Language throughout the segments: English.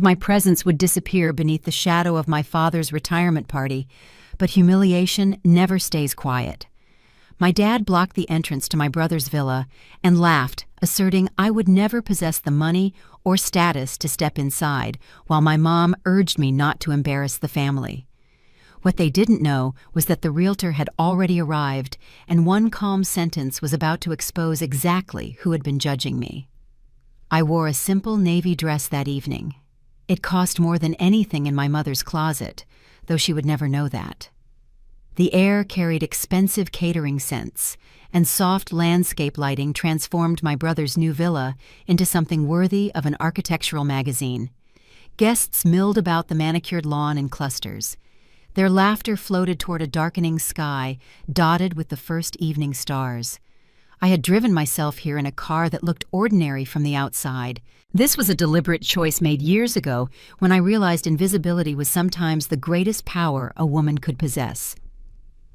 my presence would disappear beneath the shadow of my father's retirement party, but humiliation never stays quiet. My dad blocked the entrance to my brother's villa and laughed, asserting I would never possess the money or status to step inside, while my mom urged me not to embarrass the family. What they didn't know was that the realtor had already arrived, and one calm sentence was about to expose exactly who had been judging me. I wore a simple navy dress that evening. It cost more than anything in my mother's closet, though she would never know that. The air carried expensive catering scents, and soft landscape lighting transformed my brother's new villa into something worthy of an architectural magazine. Guests milled about the manicured lawn in clusters. Their laughter floated toward a darkening sky, dotted with the first evening stars. I had driven myself here in a car that looked ordinary from the outside. This was a deliberate choice made years ago when I realized invisibility was sometimes the greatest power a woman could possess.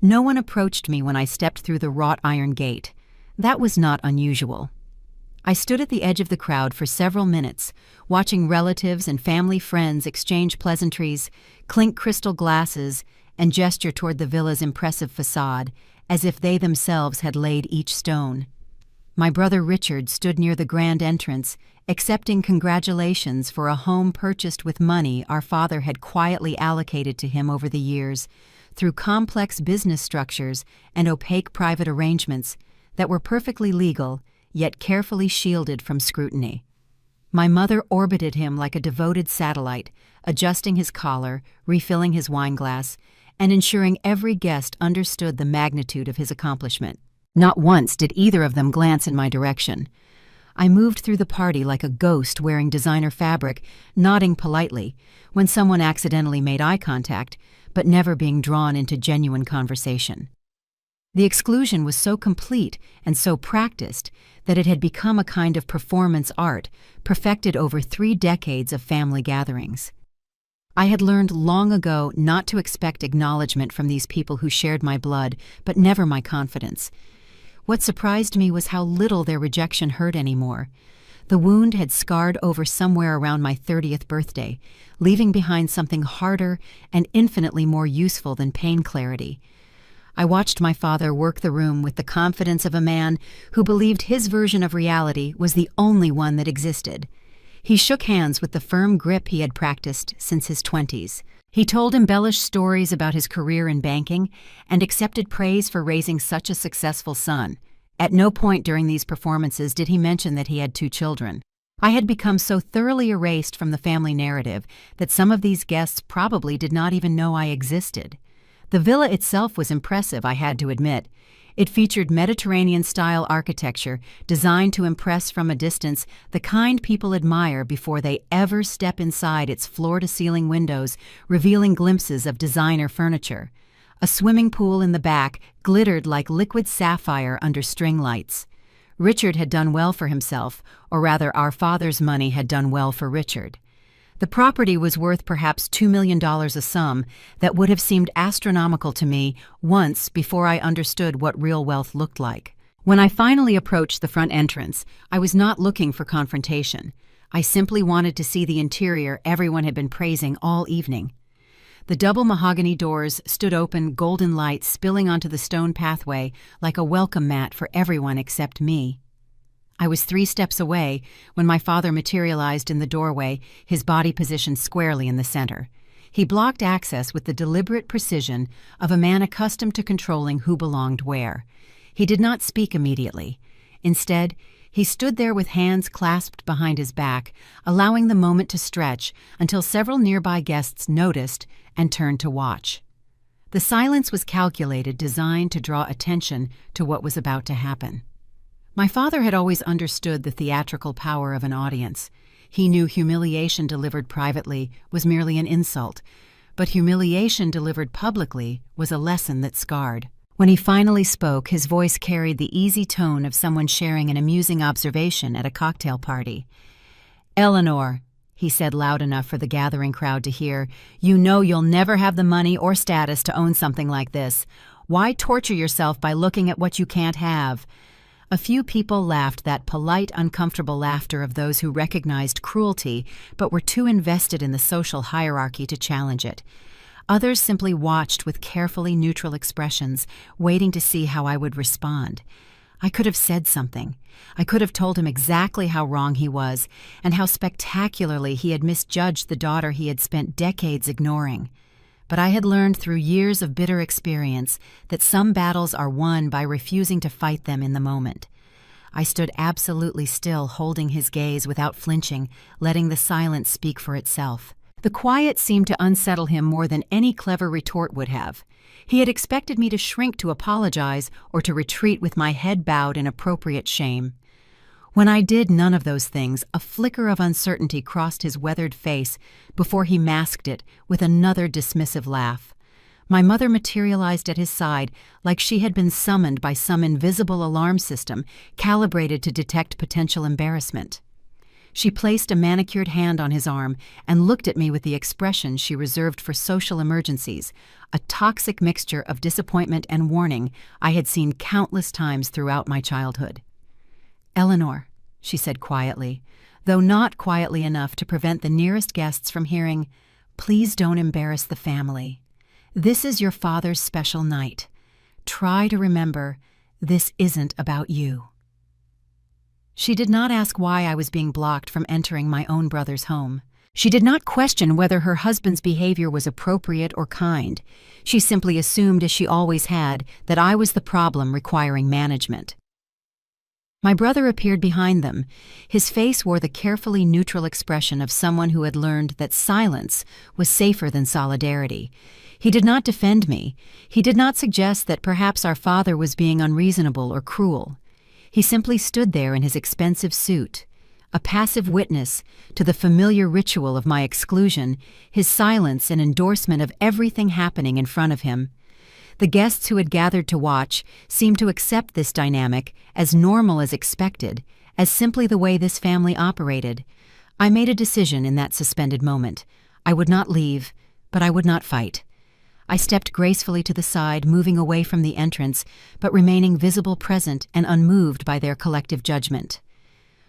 No one approached me when I stepped through the wrought iron gate. That was not unusual. I stood at the edge of the crowd for several minutes, watching relatives and family friends exchange pleasantries, clink crystal glasses, and gesture toward the villa's impressive facade, as if they themselves had laid each stone. My brother Richard stood near the grand entrance, accepting congratulations for a home purchased with money our father had quietly allocated to him over the years, through complex business structures and opaque private arrangements that were perfectly legal, yet carefully shielded from scrutiny. My mother orbited him like a devoted satellite, adjusting his collar, refilling his wineglass, and ensuring every guest understood the magnitude of his accomplishment. Not once did either of them glance in my direction. I moved through the party like a ghost wearing designer fabric, nodding politely when someone accidentally made eye contact, but never being drawn into genuine conversation. The exclusion was so complete and so practiced that it had become a kind of performance art, perfected over 3 decades of family gatherings. I had learned long ago not to expect acknowledgement from these people who shared my blood, but never my confidence. What surprised me was how little their rejection hurt anymore. The wound had scarred over somewhere around my 30th birthday, leaving behind something harder and infinitely more useful than pain clarity. I watched my father work the room with the confidence of a man who believed his version of reality was the only one that existed. He shook hands with the firm grip he had practiced since his 20s. He told embellished stories about his career in banking and accepted praise for raising such a successful son. At no point during these performances did he mention that he had 2 children. I had become so thoroughly erased from the family narrative that some of these guests probably did not even know I existed. The villa itself was impressive, I had to admit. It featured Mediterranean-style architecture designed to impress from a distance, the kind people admire before they ever step inside its floor-to-ceiling windows, revealing glimpses of designer furniture. A swimming pool in the back glittered like liquid sapphire under string lights. Richard had done well for himself, or rather our father's money had done well for Richard. The property was worth perhaps $2 million, a sum that would have seemed astronomical to me once before I understood what real wealth looked like. When I finally approached the front entrance, I was not looking for confrontation. I simply wanted to see the interior everyone had been praising all evening. The double mahogany doors stood open, golden light spilling onto the stone pathway like a welcome mat for everyone except me. I was 3 steps away when my father materialized in the doorway, his body positioned squarely in the center. He blocked access with the deliberate precision of a man accustomed to controlling who belonged where. He did not speak immediately. Instead, he stood there with hands clasped behind his back, allowing the moment to stretch until several nearby guests noticed and turned to watch. The silence was calculated, designed to draw attention to what was about to happen. My father had always understood the theatrical power of an audience. He knew humiliation delivered privately was merely an insult, but humiliation delivered publicly was a lesson that scarred. When he finally spoke, his voice carried the easy tone of someone sharing an amusing observation at a cocktail party. "Eleanor," he said loud enough for the gathering crowd to hear, "you know you'll never have the money or status to own something like this. Why torture yourself by looking at what you can't have? A few people laughed that polite, uncomfortable laughter of those who recognized cruelty but were too invested in the social hierarchy to challenge it. Others simply watched with carefully neutral expressions, waiting to see how I would respond. I could have said something. I could have told him exactly how wrong he was and how spectacularly he had misjudged the daughter he had spent decades ignoring. But I had learned through years of bitter experience that some battles are won by refusing to fight them in the moment. I stood absolutely still, holding his gaze without flinching, letting the silence speak for itself. The quiet seemed to unsettle him more than any clever retort would have. He had expected me to shrink to apologize or to retreat with my head bowed in appropriate shame. When I did none of those things, a flicker of uncertainty crossed his weathered face before he masked it with another dismissive laugh. My mother materialized at his side like she had been summoned by some invisible alarm system calibrated to detect potential embarrassment. She placed a manicured hand on his arm and looked at me with the expression she reserved for social emergencies, a toxic mixture of disappointment and warning I had seen countless times throughout my childhood. "Eleanor," she said quietly, though not quietly enough to prevent the nearest guests from hearing, "please don't embarrass the family. This is your father's special night. Try to remember, this isn't about you." She did not ask why I was being blocked from entering my own brother's home. She did not question whether her husband's behavior was appropriate or kind. She simply assumed, as she always had, that I was the problem requiring management. My brother appeared behind them. His face wore the carefully neutral expression of someone who had learned that silence was safer than solidarity. He did not defend me. He did not suggest that perhaps our father was being unreasonable or cruel. He simply stood there in his expensive suit, a passive witness to the familiar ritual of my exclusion, his silence an endorsement of everything happening in front of him. The guests who had gathered to watch seemed to accept this dynamic as normal as expected, as simply the way this family operated. I made a decision in that suspended moment. I would not leave, but I would not fight. I stepped gracefully to the side, moving away from the entrance, but remaining visible, present, and unmoved by their collective judgment.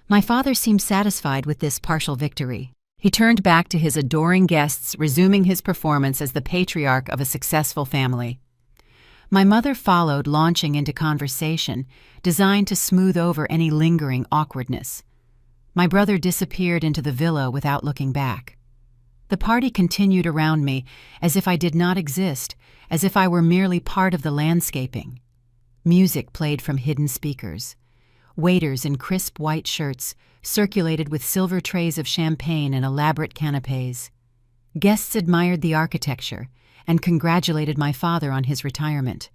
My father seemed satisfied with this partial victory. He turned back to his adoring guests, resuming his performance as the patriarch of a successful family. My mother followed, launching into conversation, designed to smooth over any lingering awkwardness. My brother disappeared into the villa without looking back. The party continued around me, as if I did not exist, as if I were merely part of the landscaping. Music played from hidden speakers. Waiters in crisp white shirts circulated with silver trays of champagne and elaborate canapés. Guests admired the architecture and congratulated my father on his retirement.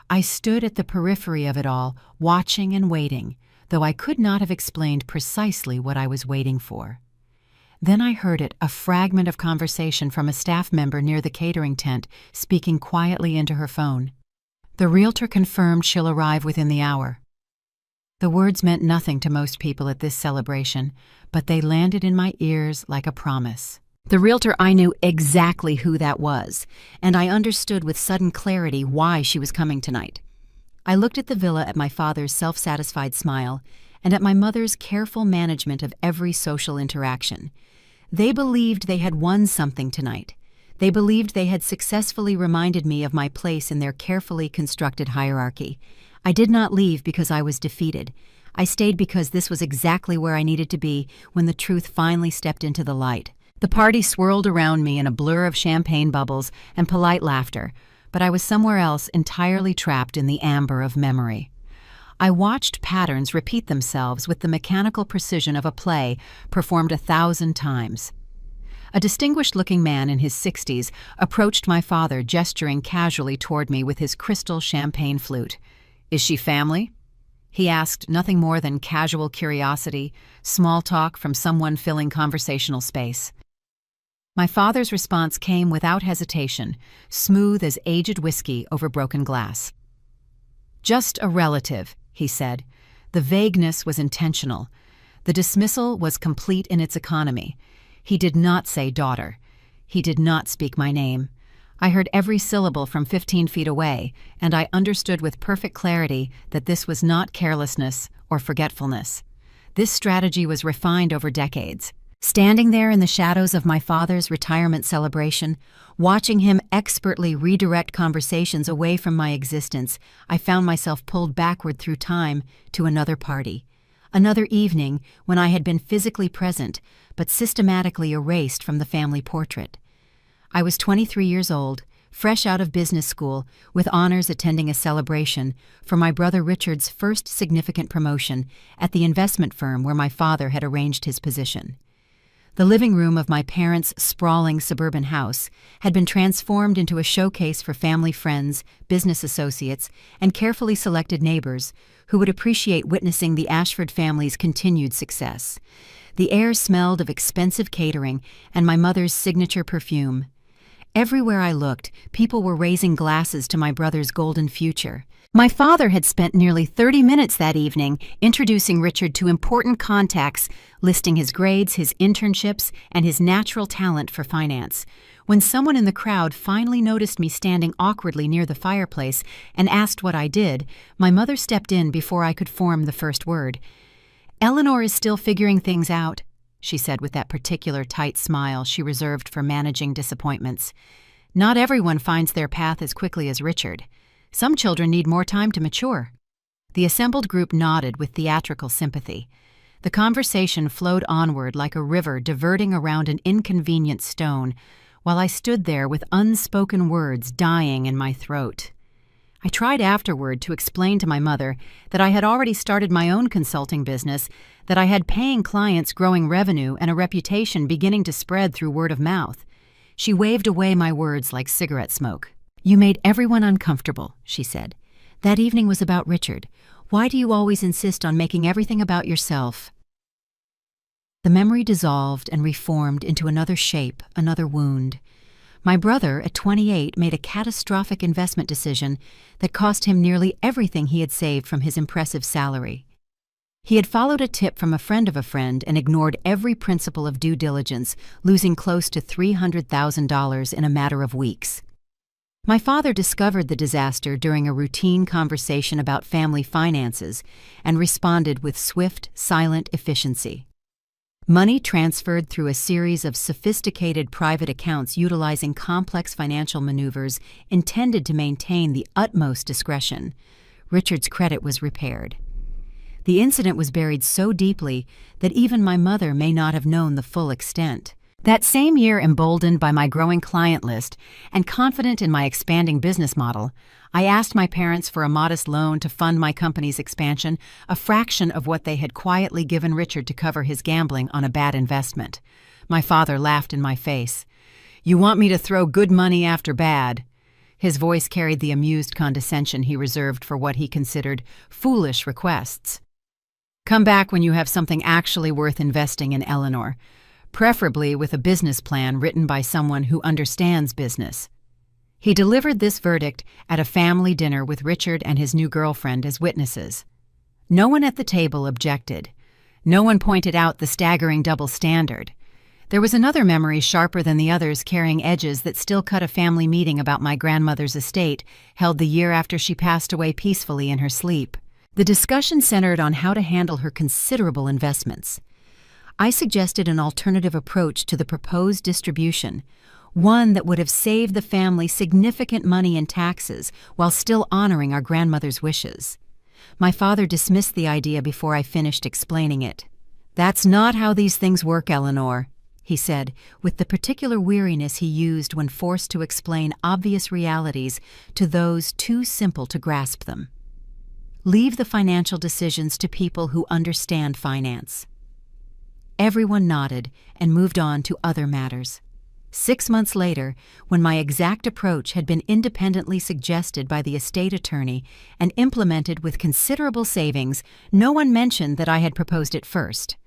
I stood at the periphery of it all, watching and waiting, though I could not have explained precisely what I was waiting for. Then I heard it, a fragment of conversation from a staff member near the catering tent, speaking quietly into her phone. "The Realtor confirmed she'll arrive within the hour." The words meant nothing to most people at this celebration, but they landed in my ears like a promise. The Realtor, I knew exactly who that was, and I understood with sudden clarity why she was coming tonight. I looked at the villa, at my father's self-satisfied smile, and at my mother's careful management of every social interaction. They believed they had won something tonight. They believed they had successfully reminded me of my place in their carefully constructed hierarchy. I did not leave because I was defeated. I stayed because this was exactly where I needed to be when the truth finally stepped into the light. The party swirled around me in a blur of champagne bubbles and polite laughter, but I was somewhere else, entirely trapped in the amber of memory. I watched patterns repeat themselves with the mechanical precision of a play performed 1,000 times. A distinguished-looking man in his 60s approached my father, gesturing casually toward me with his crystal champagne flute. "Is she family?" he asked, nothing more than casual curiosity, small talk from someone filling conversational space. My father's response came without hesitation, smooth as aged whiskey over broken glass. "Just a relative," he said. The vagueness was intentional. The dismissal was complete in its economy. He did not say daughter. He did not speak my name. I heard every syllable from 15 feet away, and I understood with perfect clarity that this was not carelessness or forgetfulness. This strategy was refined over decades. Standing there in the shadows of my father's retirement celebration, watching him expertly redirect conversations away from my existence, I found myself pulled backward through time to another party. Another evening when I had been physically present, but systematically erased from the family portrait. I was 23 years old, fresh out of business school, with honors attending a celebration for my brother Richard's first significant promotion at the investment firm where my father had arranged his position. The living room of my parents' sprawling suburban house had been transformed into a showcase for family friends, business associates, and carefully selected neighbors who would appreciate witnessing the Ashford family's continued success. The air smelled of expensive catering and my mother's signature perfume. Everywhere I looked, people were raising glasses to my brother's golden future. My father had spent nearly 30 minutes that evening introducing Richard to important contacts, listing his grades, his internships, and his natural talent for finance. When someone in the crowd finally noticed me standing awkwardly near the fireplace and asked what I did, my mother stepped in before I could form the first word. "Eleanor is still figuring things out," she said with that particular tight smile she reserved for managing disappointments. "Not everyone finds their path as quickly as Richard. Some children need more time to mature." The assembled group nodded with theatrical sympathy. The conversation flowed onward like a river diverting around an inconvenient stone, while I stood there with unspoken words dying in my throat. I tried afterward to explain to my mother that I had already started my own consulting business, that I had paying clients, growing revenue, and a reputation beginning to spread through word of mouth. She waved away my words like cigarette smoke. "You made everyone uncomfortable," she said. "That evening was about Richard. Why do you always insist on making everything about yourself?" The memory dissolved and reformed into another shape, another wound. My brother, at 28, made a catastrophic investment decision that cost him nearly everything he had saved from his impressive salary. He had followed a tip from a friend of a friend and ignored every principle of due diligence, losing close to $300,000 in a matter of weeks. My father discovered the disaster during a routine conversation about family finances and responded with swift, silent efficiency. Money transferred through a series of sophisticated private accounts utilizing complex financial maneuvers intended to maintain the utmost discretion. Richard's credit was repaired. The incident was buried so deeply that even my mother may not have known the full extent. That same year, emboldened by my growing client list and confident in my expanding business model, I asked my parents for a modest loan to fund my company's expansion, a fraction of what they had quietly given Richard to cover his gambling on a bad investment. My father laughed in my face. "You want me to throw good money after bad?" His voice carried the amused condescension he reserved for what he considered foolish requests. "Come back when you have something actually worth investing in, Eleanor. Preferably with a business plan written by someone who understands business." He delivered this verdict at a family dinner with Richard and his new girlfriend as witnesses. No one at the table objected. No one pointed out the staggering double standard. There was another memory sharper than the others, carrying edges that still cut a family meeting about my grandmother's estate, held the year after she passed away peacefully in her sleep. The discussion centered on how to handle her considerable investments. I suggested an alternative approach to the proposed distribution, one that would have saved the family significant money in taxes while still honoring our grandmother's wishes. My father dismissed the idea before I finished explaining it. "That's not how these things work, Eleanor," he said, with the particular weariness he used when forced to explain obvious realities to those too simple to grasp them. "Leave the financial decisions to people who understand finance." Everyone nodded and moved on to other matters. 6 months later, when my exact approach had been independently suggested by the estate attorney and implemented with considerable savings, no one mentioned that I had proposed it first.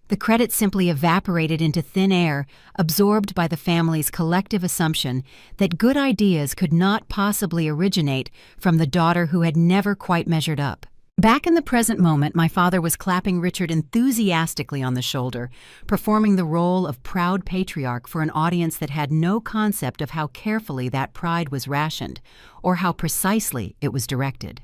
The credit simply evaporated into thin air, absorbed by the family's collective assumption that good ideas could not possibly originate from the daughter who had never quite measured up. Back in the present moment, my father was clapping Richard enthusiastically on the shoulder, performing the role of proud patriarch for an audience that had no concept of how carefully that pride was rationed, or how precisely it was directed.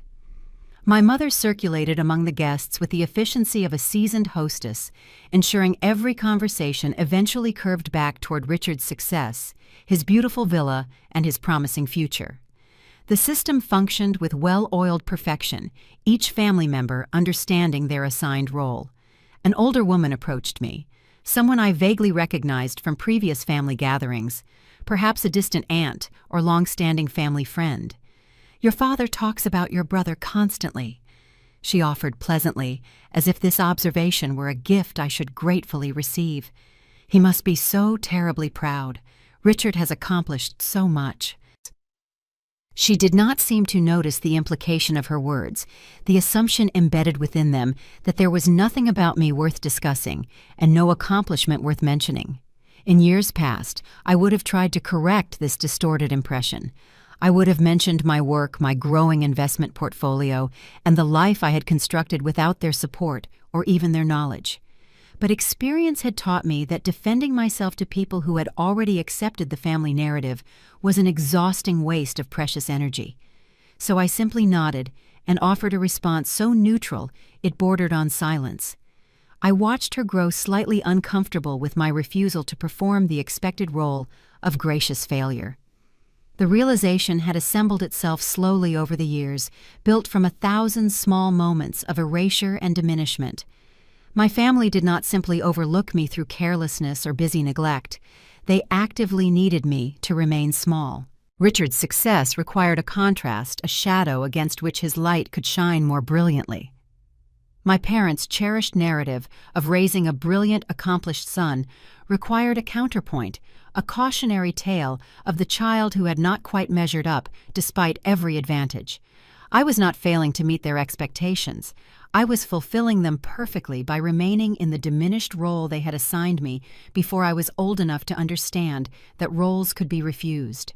My mother circulated among the guests with the efficiency of a seasoned hostess, ensuring every conversation eventually curved back toward Richard's success, his beautiful villa, and his promising future. The system functioned with well-oiled perfection, each family member understanding their assigned role. An older woman approached me, someone I vaguely recognized from previous family gatherings, perhaps a distant aunt or long-standing family friend. "Your father talks about your brother constantly," she offered pleasantly, as if this observation were a gift I should gratefully receive. "He must be so terribly proud. Richard has accomplished so much." She did not seem to notice the implication of her words, the assumption embedded within them that there was nothing about me worth discussing and no accomplishment worth mentioning. In years past, I would have tried to correct this distorted impression. I would have mentioned my work, my growing investment portfolio, and the life I had constructed without their support or even their knowledge. But experience had taught me that defending myself to people who had already accepted the family narrative was an exhausting waste of precious energy. So I simply nodded and offered a response so neutral it bordered on silence. I watched her grow slightly uncomfortable with my refusal to perform the expected role of gracious failure. The realization had assembled itself slowly over the years, built from 1,000 small moments of erasure and diminishment. My family did not simply overlook me through carelessness or busy neglect. They actively needed me to remain small. Richard's success required a contrast, a shadow against which his light could shine more brilliantly. My parents' cherished narrative of raising a brilliant, accomplished son required a counterpoint, a cautionary tale of the child who had not quite measured up despite every advantage. I was not failing to meet their expectations. I was fulfilling them perfectly by remaining in the diminished role they had assigned me before I was old enough to understand that roles could be refused.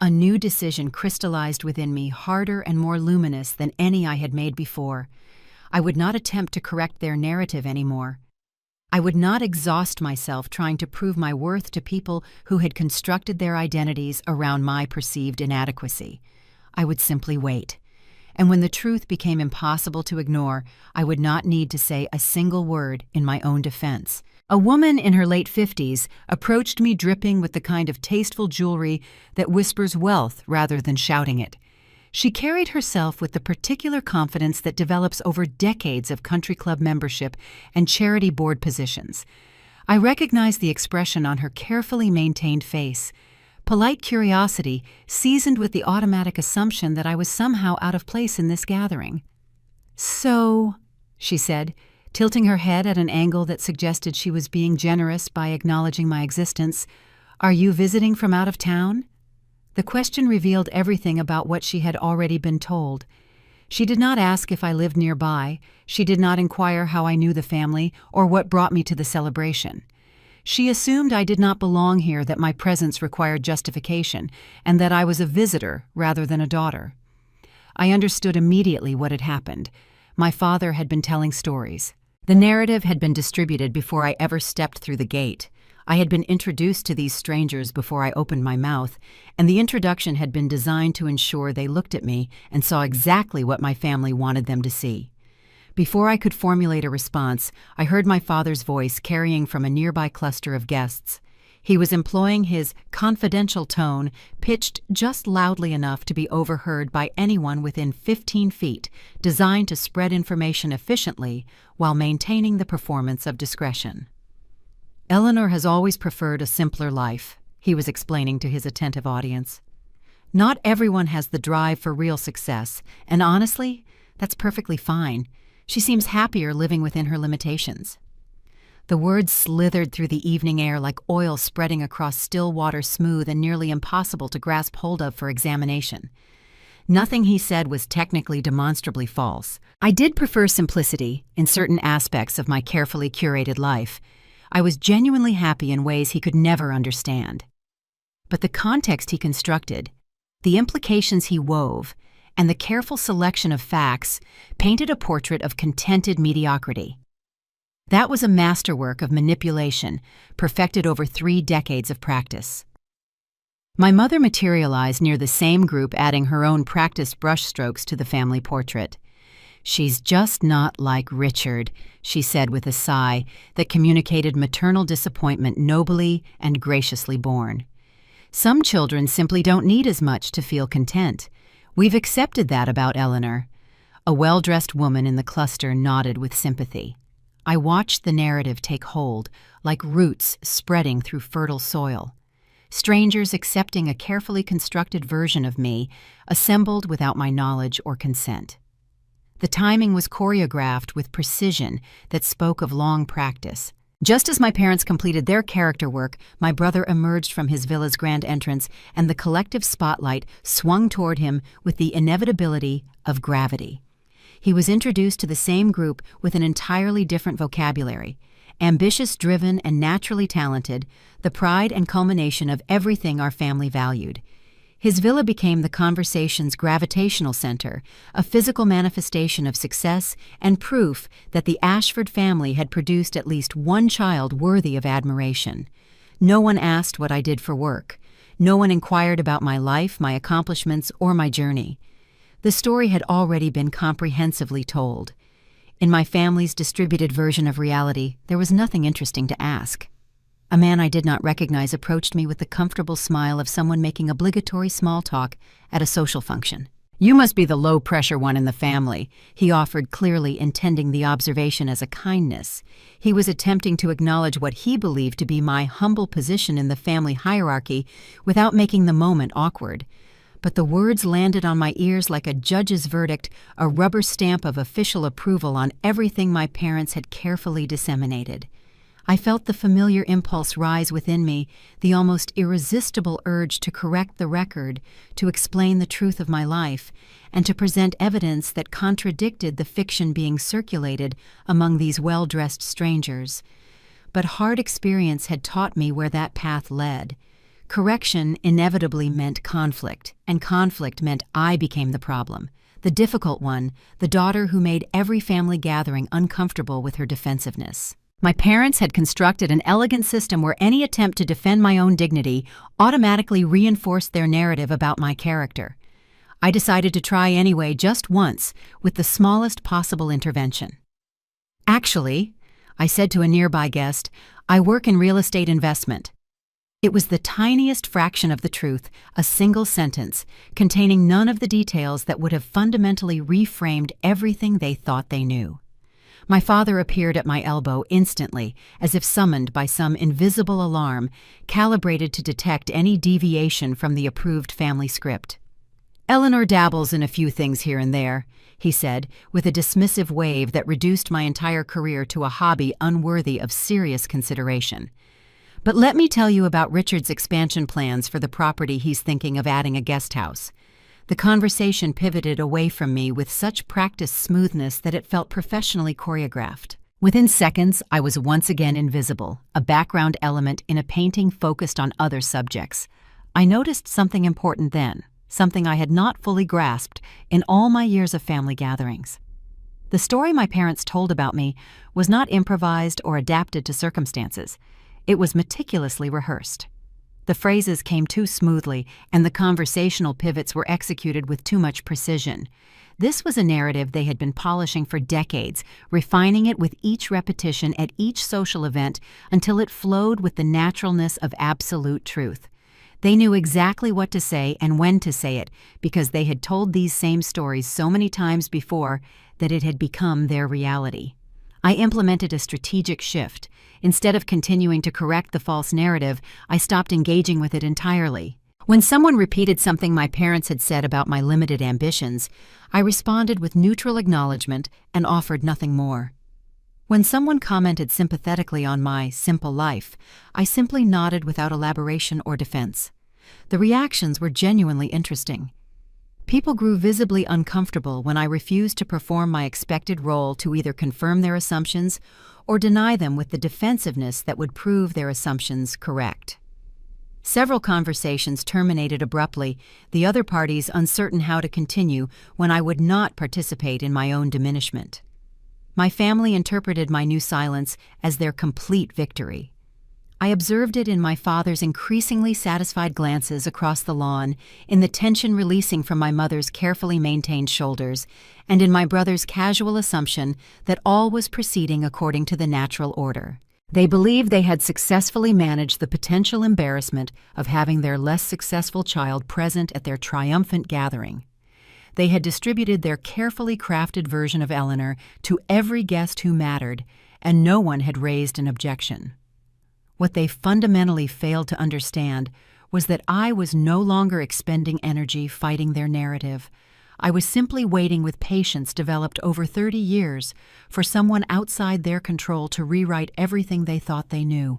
A new decision crystallized within me, harder and more luminous than any I had made before. I would not attempt to correct their narrative anymore. I would not exhaust myself trying to prove my worth to people who had constructed their identities around my perceived inadequacy. I would simply wait. And when the truth became impossible to ignore, I would not need to say a single word in my own defense. A woman in her late 50s approached me dripping with the kind of tasteful jewelry that whispers wealth rather than shouting it. She carried herself with the particular confidence that develops over decades of country club membership and charity board positions. I recognized the expression on her carefully maintained face. Polite curiosity seasoned with the automatic assumption that I was somehow out of place in this gathering. "So," she said, tilting her head at an angle that suggested she was being generous by acknowledging my existence, "are you visiting from out of town?" The question revealed everything about what she had already been told. She did not ask if I lived nearby. She did not inquire how I knew the family or what brought me to the celebration. She assumed I did not belong here, that my presence required justification, and that I was a visitor rather than a daughter. I understood immediately what had happened. My father had been telling stories. The narrative had been distributed before I ever stepped through the gate. I had been introduced to these strangers before I opened my mouth, and the introduction had been designed to ensure they looked at me and saw exactly what my family wanted them to see. Before I could formulate a response, I heard my father's voice carrying from a nearby cluster of guests. He was employing his confidential tone, pitched just loudly enough to be overheard by anyone within 15 feet, designed to spread information efficiently while maintaining the performance of discretion. "Eleanor has always preferred a simpler life," he was explaining to his attentive audience. "Not everyone has the drive for real success, and honestly, that's perfectly fine. She seems happier living within her limitations." The words slithered through the evening air like oil spreading across still water, smooth and nearly impossible to grasp hold of for examination. Nothing he said was technically demonstrably false. I did prefer simplicity in certain aspects of my carefully curated life. I was genuinely happy in ways he could never understand. But the context he constructed, the implications he wove, and the careful selection of facts painted a portrait of contented mediocrity. That was a masterwork of manipulation, perfected over 3 decades of practice. My mother materialized near the same group, adding her own practiced brushstrokes to the family portrait. "She's just not like Richard," she said with a sigh that communicated maternal disappointment nobly and graciously borne. "Some children simply don't need as much to feel content. We've accepted that about Eleanor." A well-dressed woman in the cluster nodded with sympathy. I watched the narrative take hold, like roots spreading through fertile soil. Strangers accepting a carefully constructed version of me, assembled without my knowledge or consent. The timing was choreographed with precision that spoke of long practice. Just as my parents completed their character work, my brother emerged from his villa's grand entrance, and the collective spotlight swung toward him with the inevitability of gravity. He was introduced to the same group with an entirely different vocabulary. Ambitious, driven, and naturally talented, the pride and culmination of everything our family valued. His villa became the conversation's gravitational center, a physical manifestation of success and proof that the Ashford family had produced at least one child worthy of admiration. No one asked what I did for work. No one inquired about my life, my accomplishments, or my journey. The story had already been comprehensively told. In my family's distributed version of reality, there was nothing interesting to ask. A man I did not recognize approached me with the comfortable smile of someone making obligatory small talk at a social function. "You must be the low-pressure one in the family," he offered, clearly intending the observation as a kindness. He was attempting to acknowledge what he believed to be my humble position in the family hierarchy without making the moment awkward. But the words landed on my ears like a judge's verdict, a rubber stamp of official approval on everything my parents had carefully disseminated. I felt the familiar impulse rise within me, the almost irresistible urge to correct the record, to explain the truth of my life, and to present evidence that contradicted the fiction being circulated among these well-dressed strangers. But hard experience had taught me where that path led. Correction inevitably meant conflict, and conflict meant I became the problem, the difficult one, the daughter who made every family gathering uncomfortable with her defensiveness. My parents had constructed an elegant system where any attempt to defend my own dignity automatically reinforced their narrative about my character. I decided to try anyway, just once, with the smallest possible intervention. "Actually," I said to a nearby guest, "I work in real estate investment." It was the tiniest fraction of the truth, a single sentence, containing none of the details that would have fundamentally reframed everything they thought they knew. My father appeared at my elbow instantly, as if summoned by some invisible alarm, calibrated to detect any deviation from the approved family script. "Eleanor dabbles in a few things here and there," he said, with a dismissive wave that reduced my entire career to a hobby unworthy of serious consideration. "But let me tell you about Richard's expansion plans for the property he's thinking of adding a guest house." The conversation pivoted away from me with such practiced smoothness that it felt professionally choreographed. Within seconds, I was once again invisible, a background element in a painting focused on other subjects. I noticed something important then, something I had not fully grasped in all my years of family gatherings. The story my parents told about me was not improvised or adapted to circumstances. It was meticulously rehearsed. The phrases came too smoothly, and the conversational pivots were executed with too much precision. This was a narrative they had been polishing for decades, refining it with each repetition at each social event until it flowed with the naturalness of absolute truth. They knew exactly what to say and when to say it, because they had told these same stories so many times before that it had become their reality. I implemented a strategic shift. Instead of continuing to correct the false narrative, I stopped engaging with it entirely. When someone repeated something my parents had said about my limited ambitions, I responded with neutral acknowledgement and offered nothing more. When someone commented sympathetically on my simple life, I simply nodded without elaboration or defense. The reactions were genuinely interesting. People grew visibly uncomfortable when I refused to perform my expected role to either confirm their assumptions or deny them with the defensiveness that would prove their assumptions correct. Several conversations terminated abruptly, the other parties uncertain how to continue when I would not participate in my own diminishment. My family interpreted my new silence as their complete victory. I observed it in my father's increasingly satisfied glances across the lawn, in the tension releasing from my mother's carefully maintained shoulders, and in my brother's casual assumption that all was proceeding according to the natural order. They believed they had successfully managed the potential embarrassment of having their less successful child present at their triumphant gathering. They had distributed their carefully crafted version of Eleanor to every guest who mattered, and no one had raised an objection. What they fundamentally failed to understand was that I was no longer expending energy fighting their narrative. I was simply waiting with patience developed over 30 years for someone outside their control to rewrite everything they thought they knew.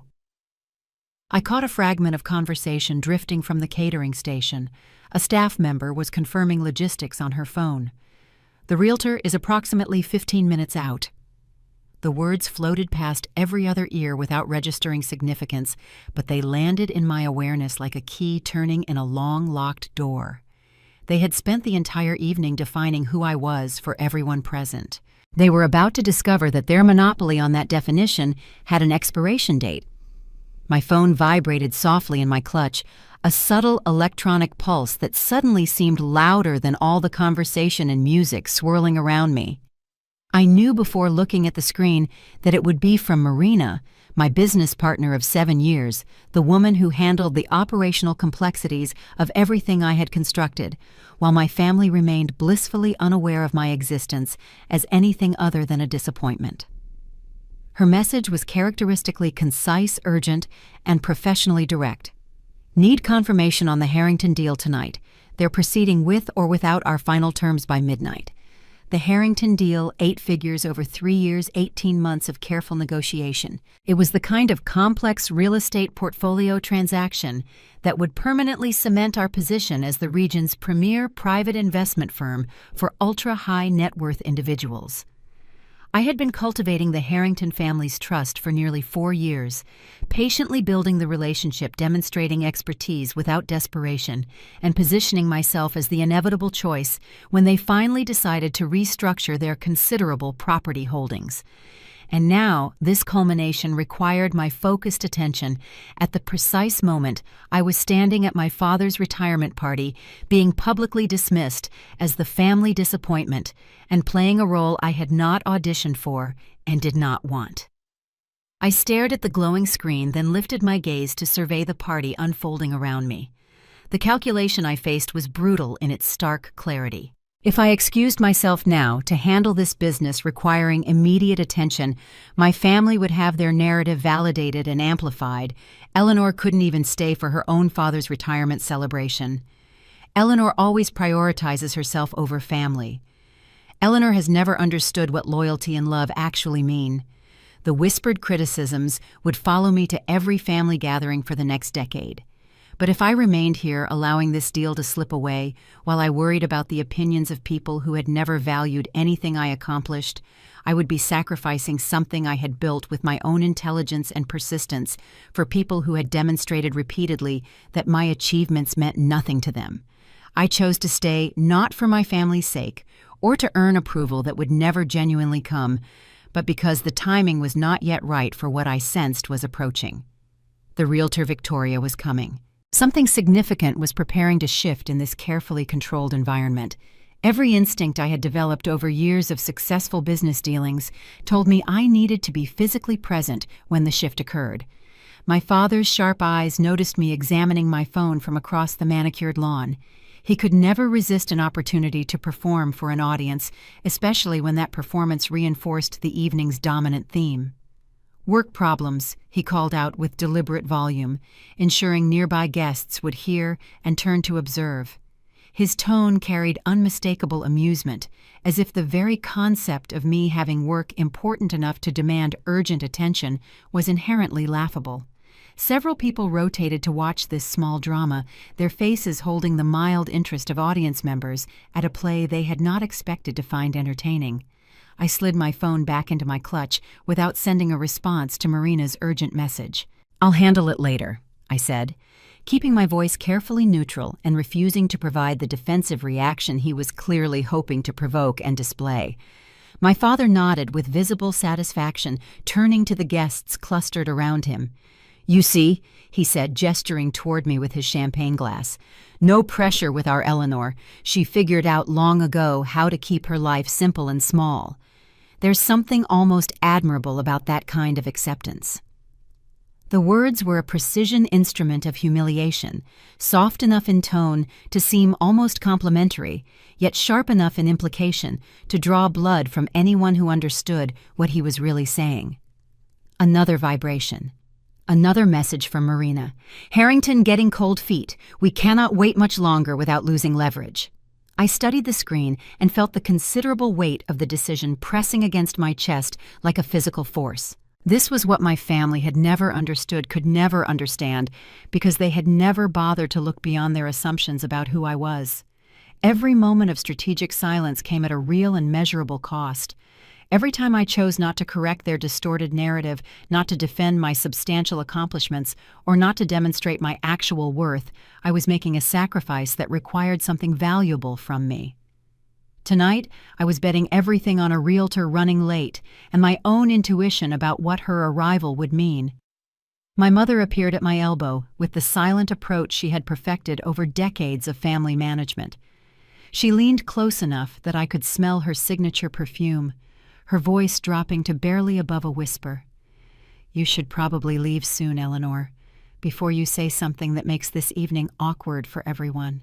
I caught a fragment of conversation drifting from the catering station. A staff member was confirming logistics on her phone. "The Realtor is approximately 15 minutes out." The words floated past every other ear without registering significance, but they landed in my awareness like a key turning in a long, locked door. They had spent the entire evening defining who I was for everyone present. They were about to discover that their monopoly on that definition had an expiration date. My phone vibrated softly in my clutch, a subtle electronic pulse that suddenly seemed louder than all the conversation and music swirling around me. I knew before looking at the screen that it would be from Marina, my business partner of 7 years, the woman who handled the operational complexities of everything I had constructed, while my family remained blissfully unaware of my existence as anything other than a disappointment. Her message was characteristically concise, urgent, and professionally direct. "Need confirmation on the Harrington deal tonight. They're proceeding with or without our final terms by midnight." The Harrington deal, 8 figures over 3 years, 18 months of careful negotiation. It was the kind of complex real estate portfolio transaction that would permanently cement our position as the region's premier private investment firm for ultra-high net worth individuals. I had been cultivating the Harrington family's trust for nearly 4 years, patiently building the relationship, demonstrating expertise without desperation, and positioning myself as the inevitable choice when they finally decided to restructure their considerable property holdings. And now, this culmination required my focused attention at the precise moment I was standing at my father's retirement party, being publicly dismissed as the family disappointment and playing a role I had not auditioned for and did not want. I stared at the glowing screen, then lifted my gaze to survey the party unfolding around me. The calculation I faced was brutal in its stark clarity. If I excused myself now to handle this business requiring immediate attention, my family would have their narrative validated and amplified. Eleanor couldn't even stay for her own father's retirement celebration. Eleanor always prioritizes herself over family. Eleanor has never understood what loyalty and love actually mean. The whispered criticisms would follow me to every family gathering for the next decade. But if I remained here allowing this deal to slip away while I worried about the opinions of people who had never valued anything I accomplished, I would be sacrificing something I had built with my own intelligence and persistence for people who had demonstrated repeatedly that my achievements meant nothing to them. I chose to stay not for my family's sake or to earn approval that would never genuinely come, but because the timing was not yet right for what I sensed was approaching. The Realtor Victoria was coming. Something significant was preparing to shift in this carefully controlled environment. Every instinct I had developed over years of successful business dealings told me I needed to be physically present when the shift occurred. My father's sharp eyes noticed me examining my phone from across the manicured lawn. He could never resist an opportunity to perform for an audience, especially when that performance reinforced the evening's dominant theme. "Work problems," he called out with deliberate volume, ensuring nearby guests would hear and turn to observe. His tone carried unmistakable amusement, as if the very concept of me having work important enough to demand urgent attention was inherently laughable. Several people rotated to watch this small drama, their faces holding the mild interest of audience members at a play they had not expected to find entertaining. I slid my phone back into my clutch without sending a response to Marina's urgent message. "I'll handle it later." I said, keeping my voice carefully neutral and refusing to provide the defensive reaction he was clearly hoping to provoke and display. My father nodded with visible satisfaction, turning to the guests clustered around him. "You see," he said, gesturing toward me with his champagne glass. "No pressure with our Eleanor. She figured out long ago how to keep her life simple and small. There's something almost admirable about that kind of acceptance." The words were a precision instrument of humiliation, soft enough in tone to seem almost complimentary, yet sharp enough in implication to draw blood from anyone who understood what he was really saying. Another vibration. Another message from Marina. "Harrington getting cold feet. We cannot wait much longer without losing leverage." I studied the screen and felt the considerable weight of the decision pressing against my chest like a physical force. This was what my family had never understood, could never understand, because they had never bothered to look beyond their assumptions about who I was. Every moment of strategic silence came at a real and measurable cost. Every time I chose not to correct their distorted narrative, not to defend my substantial accomplishments, or not to demonstrate my actual worth, I was making a sacrifice that required something valuable from me. Tonight, I was betting everything on a realtor running late and my own intuition about what her arrival would mean. My mother appeared at my elbow with the silent approach she had perfected over decades of family management. She leaned close enough that I could smell her signature perfume, her voice dropping to barely above a whisper. "You should probably leave soon, Eleanor, before you say something that makes this evening awkward for everyone."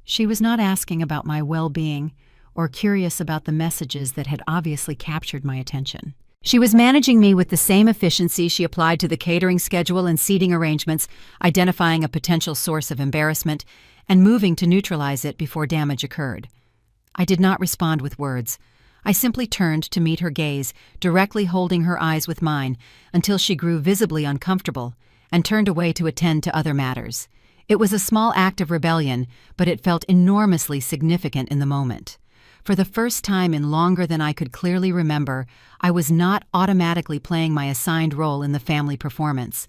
She was not asking about my well-being or curious about the messages that had obviously captured my attention. She was managing me with the same efficiency she applied to the catering schedule and seating arrangements, identifying a potential source of embarrassment and moving to neutralize it before damage occurred. I did not respond with words. I simply turned to meet her gaze, directly holding her eyes with mine, until she grew visibly uncomfortable and turned away to attend to other matters. It was a small act of rebellion, but it felt enormously significant in the moment. For the first time in longer than I could clearly remember, I was not automatically playing my assigned role in the family performance.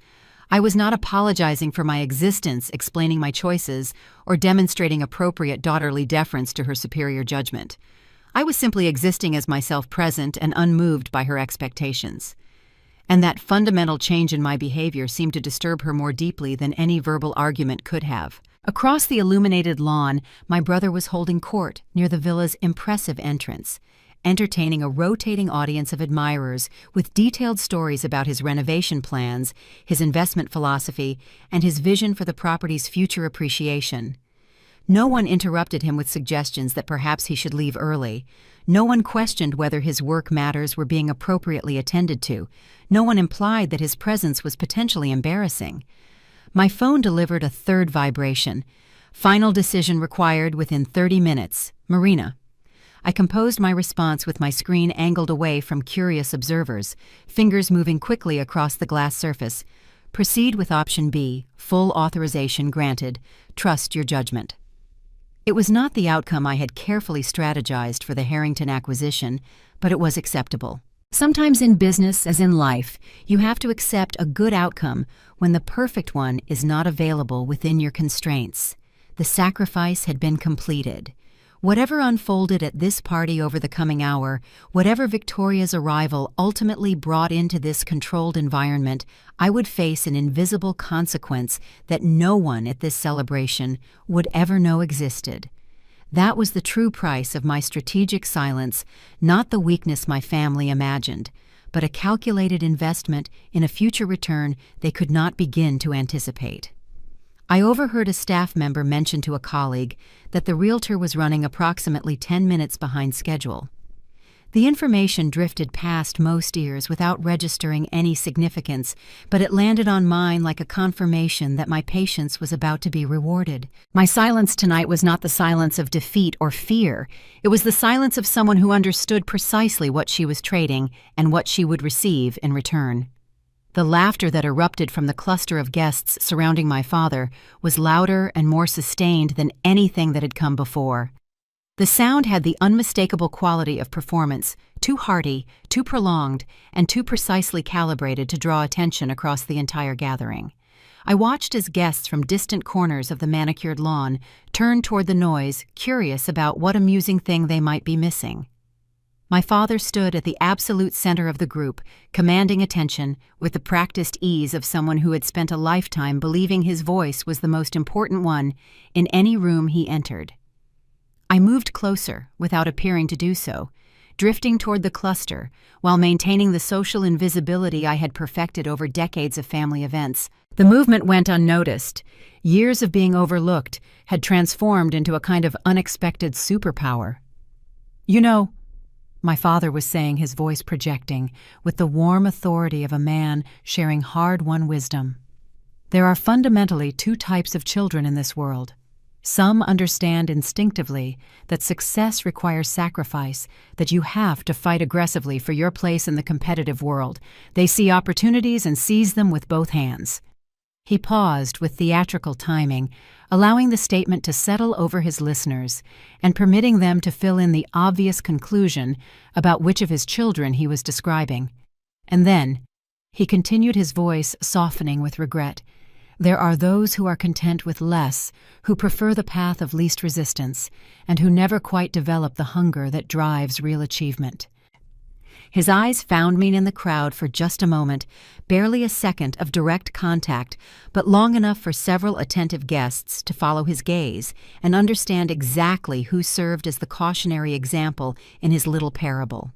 I was not apologizing for my existence, explaining my choices, or demonstrating appropriate daughterly deference to her superior judgment. I was simply existing as myself, present and unmoved by her expectations. And that fundamental change in my behavior seemed to disturb her more deeply than any verbal argument could have. Across the illuminated lawn, my brother was holding court near the villa's impressive entrance, entertaining a rotating audience of admirers with detailed stories about his renovation plans, his investment philosophy, and his vision for the property's future appreciation. No one interrupted him with suggestions that perhaps he should leave early. No one questioned whether his work matters were being appropriately attended to. No one implied that his presence was potentially embarrassing. My phone delivered a third vibration. "Final decision required within 30 minutes. Marina." I composed my response with my screen angled away from curious observers, fingers moving quickly across the glass surface. "Proceed with option B. Full authorization granted. Trust your judgment." It was not the outcome I had carefully strategized for the Harrington acquisition, but it was acceptable. Sometimes in business, as in life, you have to accept a good outcome when the perfect one is not available within your constraints. The sacrifice had been completed. Whatever unfolded at this party over the coming hour, whatever Victoria's arrival ultimately brought into this controlled environment, I would face an invisible consequence that no one at this celebration would ever know existed. That was the true price of my strategic silence, not the weakness my family imagined, but a calculated investment in a future return they could not begin to anticipate. I overheard a staff member mention to a colleague that the realtor was running approximately 10 minutes behind schedule. The information drifted past most ears without registering any significance, but it landed on mine like a confirmation that my patience was about to be rewarded. My silence tonight was not the silence of defeat or fear. It was the silence of someone who understood precisely what she was trading and what she would receive in return. The laughter that erupted from the cluster of guests surrounding my father was louder and more sustained than anything that had come before. The sound had the unmistakable quality of performance, too hearty, too prolonged, and too precisely calibrated to draw attention across the entire gathering. I watched as guests from distant corners of the manicured lawn turned toward the noise, curious about what amusing thing they might be missing. My father stood at the absolute center of the group, commanding attention with the practiced ease of someone who had spent a lifetime believing his voice was the most important one in any room he entered. I moved closer without appearing to do so, drifting toward the cluster while maintaining the social invisibility I had perfected over decades of family events. The movement went unnoticed. Years of being overlooked had transformed into a kind of unexpected superpower. "You know," my father was saying, his voice projecting, with the warm authority of a man sharing hard-won wisdom, "there are fundamentally two types of children in this world. Some understand instinctively that success requires sacrifice, that you have to fight aggressively for your place in the competitive world. They see opportunities and seize them with both hands." He paused with theatrical timing, allowing the statement to settle over his listeners and permitting them to fill in the obvious conclusion about which of his children he was describing. And then, he continued, his voice softening with regret, "There are those who are content with less, who prefer the path of least resistance, and who never quite develop the hunger that drives real achievement." His eyes found me in the crowd for just a moment, barely a second of direct contact, but long enough for several attentive guests to follow his gaze and understand exactly who served as the cautionary example in his little parable.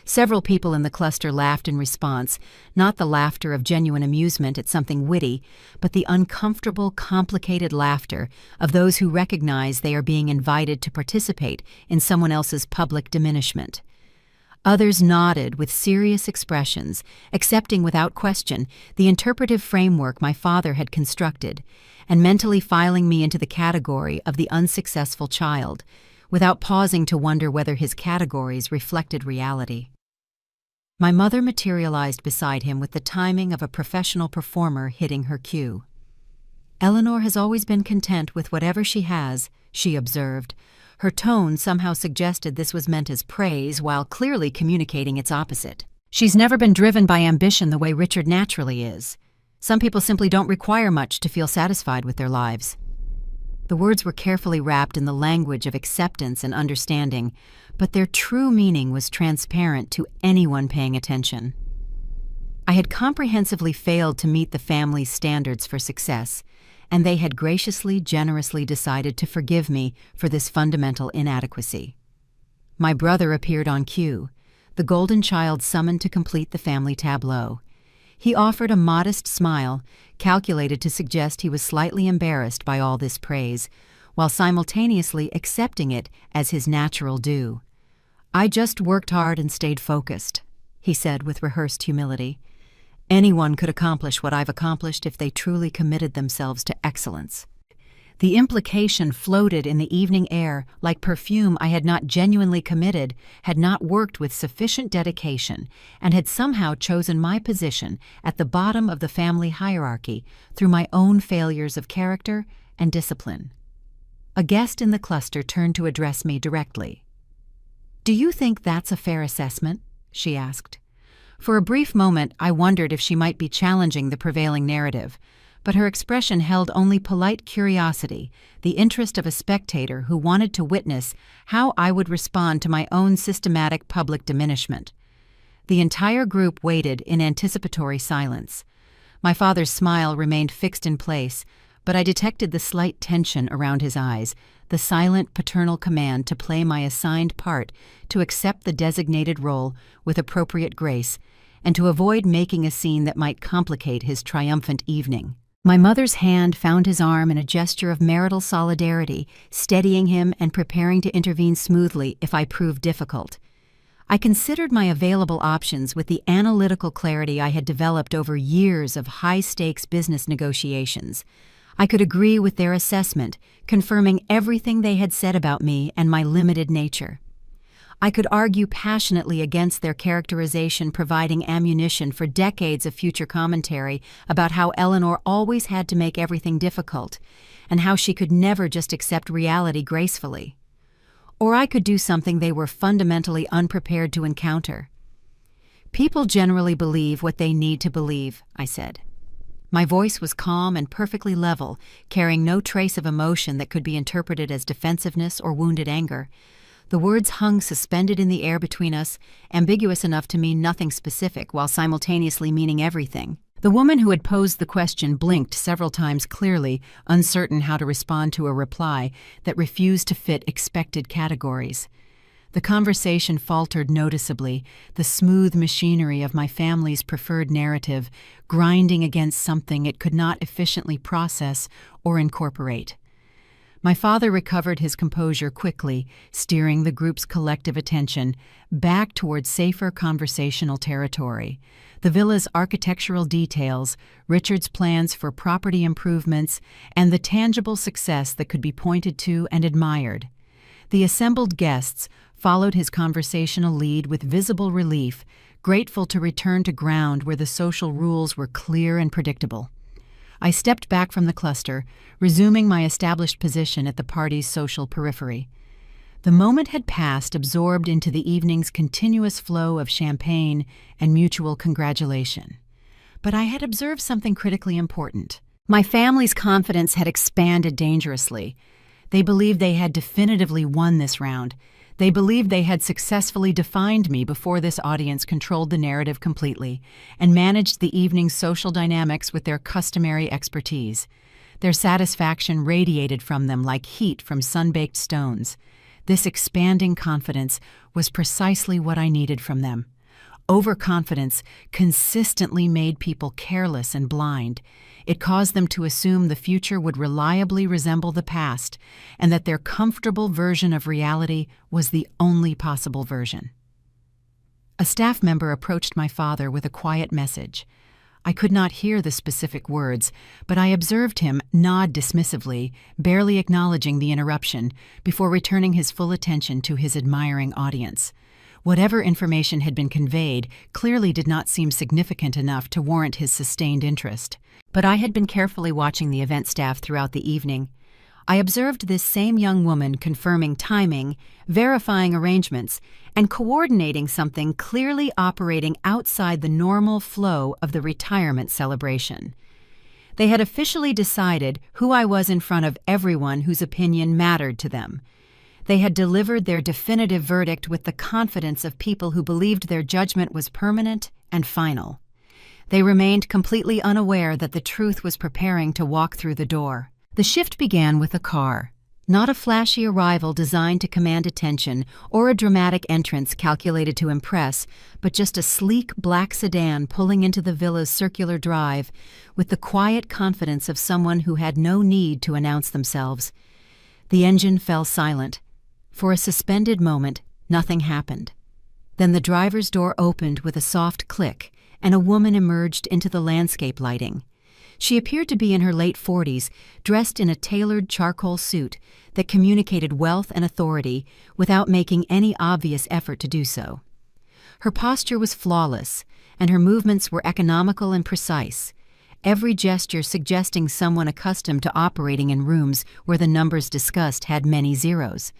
Several people in the cluster laughed in response, not the laughter of genuine amusement at something witty, but the uncomfortable, complicated laughter of those who recognize they are being invited to participate in someone else's public diminishment. Others nodded with serious expressions, accepting without question the interpretive framework my father had constructed, and mentally filing me into the category of the unsuccessful child, without pausing to wonder whether his categories reflected reality. My mother materialized beside him with the timing of a professional performer hitting her cue. "Eleanor has always been content with whatever she has," she observed. Her tone somehow suggested this was meant as praise while clearly communicating its opposite. "She's never been driven by ambition the way Richard naturally is. Some people simply don't require much to feel satisfied with their lives." The words were carefully wrapped in the language of acceptance and understanding, but their true meaning was transparent to anyone paying attention. I had comprehensively failed to meet the family's standards for success, and they had graciously, generously decided to forgive me for this fundamental inadequacy. My brother appeared on cue, the golden child summoned to complete the family tableau. He offered a modest smile, calculated to suggest he was slightly embarrassed by all this praise, while simultaneously accepting it as his natural due. "I just worked hard and stayed focused," he said with rehearsed humility. "Anyone could accomplish what I've accomplished if they truly committed themselves to excellence." The implication floated in the evening air like perfume I had not genuinely committed, had not worked with sufficient dedication, and had somehow chosen my position at the bottom of the family hierarchy through my own failures of character and discipline. A guest in the cluster turned to address me directly. "Do you think that's a fair assessment?" she asked. For a brief moment, I wondered if she might be challenging the prevailing narrative, but her expression held only polite curiosity, the interest of a spectator who wanted to witness how I would respond to my own systematic public diminishment. The entire group waited in anticipatory silence. My father's smile remained fixed in place, but I detected the slight tension around his eyes, the silent paternal command to play my assigned part, to accept the designated role with appropriate grace, and to avoid making a scene that might complicate his triumphant evening. My mother's hand found his arm in a gesture of marital solidarity, steadying him and preparing to intervene smoothly if I proved difficult. I considered my available options with the analytical clarity I had developed over years of high-stakes business negotiations. I could agree with their assessment, confirming everything they had said about me and my limited nature. I could argue passionately against their characterization, providing ammunition for decades of future commentary about how Eleanor always had to make everything difficult, and how she could never just accept reality gracefully. Or I could do something they were fundamentally unprepared to encounter. "People generally believe what they need to believe," I said. My voice was calm and perfectly level, carrying no trace of emotion that could be interpreted as defensiveness or wounded anger. The words hung suspended in the air between us, ambiguous enough to mean nothing specific while simultaneously meaning everything. The woman who had posed the question blinked several times clearly, uncertain how to respond to a reply that refused to fit expected categories. The conversation faltered noticeably, the smooth machinery of my family's preferred narrative grinding against something it could not efficiently process or incorporate. My father recovered his composure quickly, steering the group's collective attention back toward safer conversational territory. The villa's architectural details, Richard's plans for property improvements, and the tangible success that could be pointed to and admired. The assembled guests followed his conversational lead with visible relief, grateful to return to ground where the social rules were clear and predictable. I stepped back from the cluster, resuming my established position at the party's social periphery. The moment had passed, absorbed into the evening's continuous flow of champagne and mutual congratulation. But I had observed something critically important. My family's confidence had expanded dangerously. They believed they had definitively won this round. They believed they had successfully defined me before this audience controlled the narrative completely and managed the evening's social dynamics with their customary expertise. Their satisfaction radiated from them like heat from sun-baked stones. This expanding confidence was precisely what I needed from them. Overconfidence consistently made people careless and blind. It caused them to assume the future would reliably resemble the past, and that their comfortable version of reality was the only possible version. A staff member approached my father with a quiet message. I could not hear the specific words, but I observed him nod dismissively, barely acknowledging the interruption, before returning his full attention to his admiring audience. Whatever information had been conveyed clearly did not seem significant enough to warrant his sustained interest. But I had been carefully watching the event staff throughout the evening. I observed this same young woman confirming timing, verifying arrangements, and coordinating something clearly operating outside the normal flow of the retirement celebration. They had officially decided who I was in front of everyone whose opinion mattered to them. They had delivered their definitive verdict with the confidence of people who believed their judgment was permanent and final. They remained completely unaware that the truth was preparing to walk through the door. The shift began with a car, not a flashy arrival designed to command attention or a dramatic entrance calculated to impress, but just a sleek black sedan pulling into the villa's circular drive with the quiet confidence of someone who had no need to announce themselves. The engine fell silent. For a suspended moment, nothing happened. Then the driver's door opened with a soft click, and a woman emerged into the landscape lighting. She appeared to be in her late 40s, dressed in a tailored charcoal suit that communicated wealth and authority without making any obvious effort to do so. Her posture was flawless, and her movements were economical and precise, every gesture suggesting someone accustomed to operating in rooms where the numbers discussed had many zeros.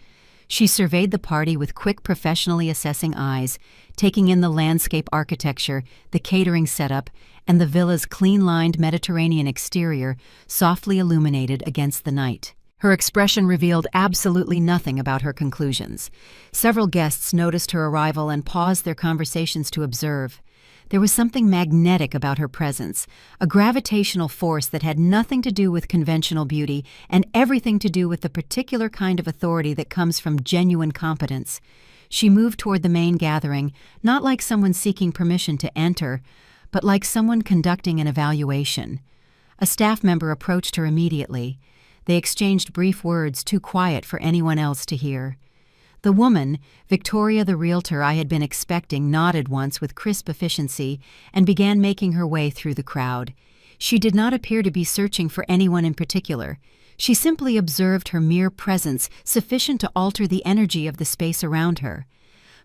She surveyed the party with quick, professionally assessing eyes, taking in the landscape architecture, the catering setup, and the villa's clean-lined Mediterranean exterior, softly illuminated against the night. Her expression revealed absolutely nothing about her conclusions. Several guests noticed her arrival and paused their conversations to observe. There was something magnetic about her presence, a gravitational force that had nothing to do with conventional beauty and everything to do with the particular kind of authority that comes from genuine competence. She moved toward the main gathering, not like someone seeking permission to enter, but like someone conducting an evaluation. A staff member approached her immediately. They exchanged brief words too quiet for anyone else to hear. The woman, Victoria the Realtor I had been expecting, nodded once with crisp efficiency and began making her way through the crowd. She did not appear to be searching for anyone in particular. She simply observed her mere presence sufficient to alter the energy of the space around her.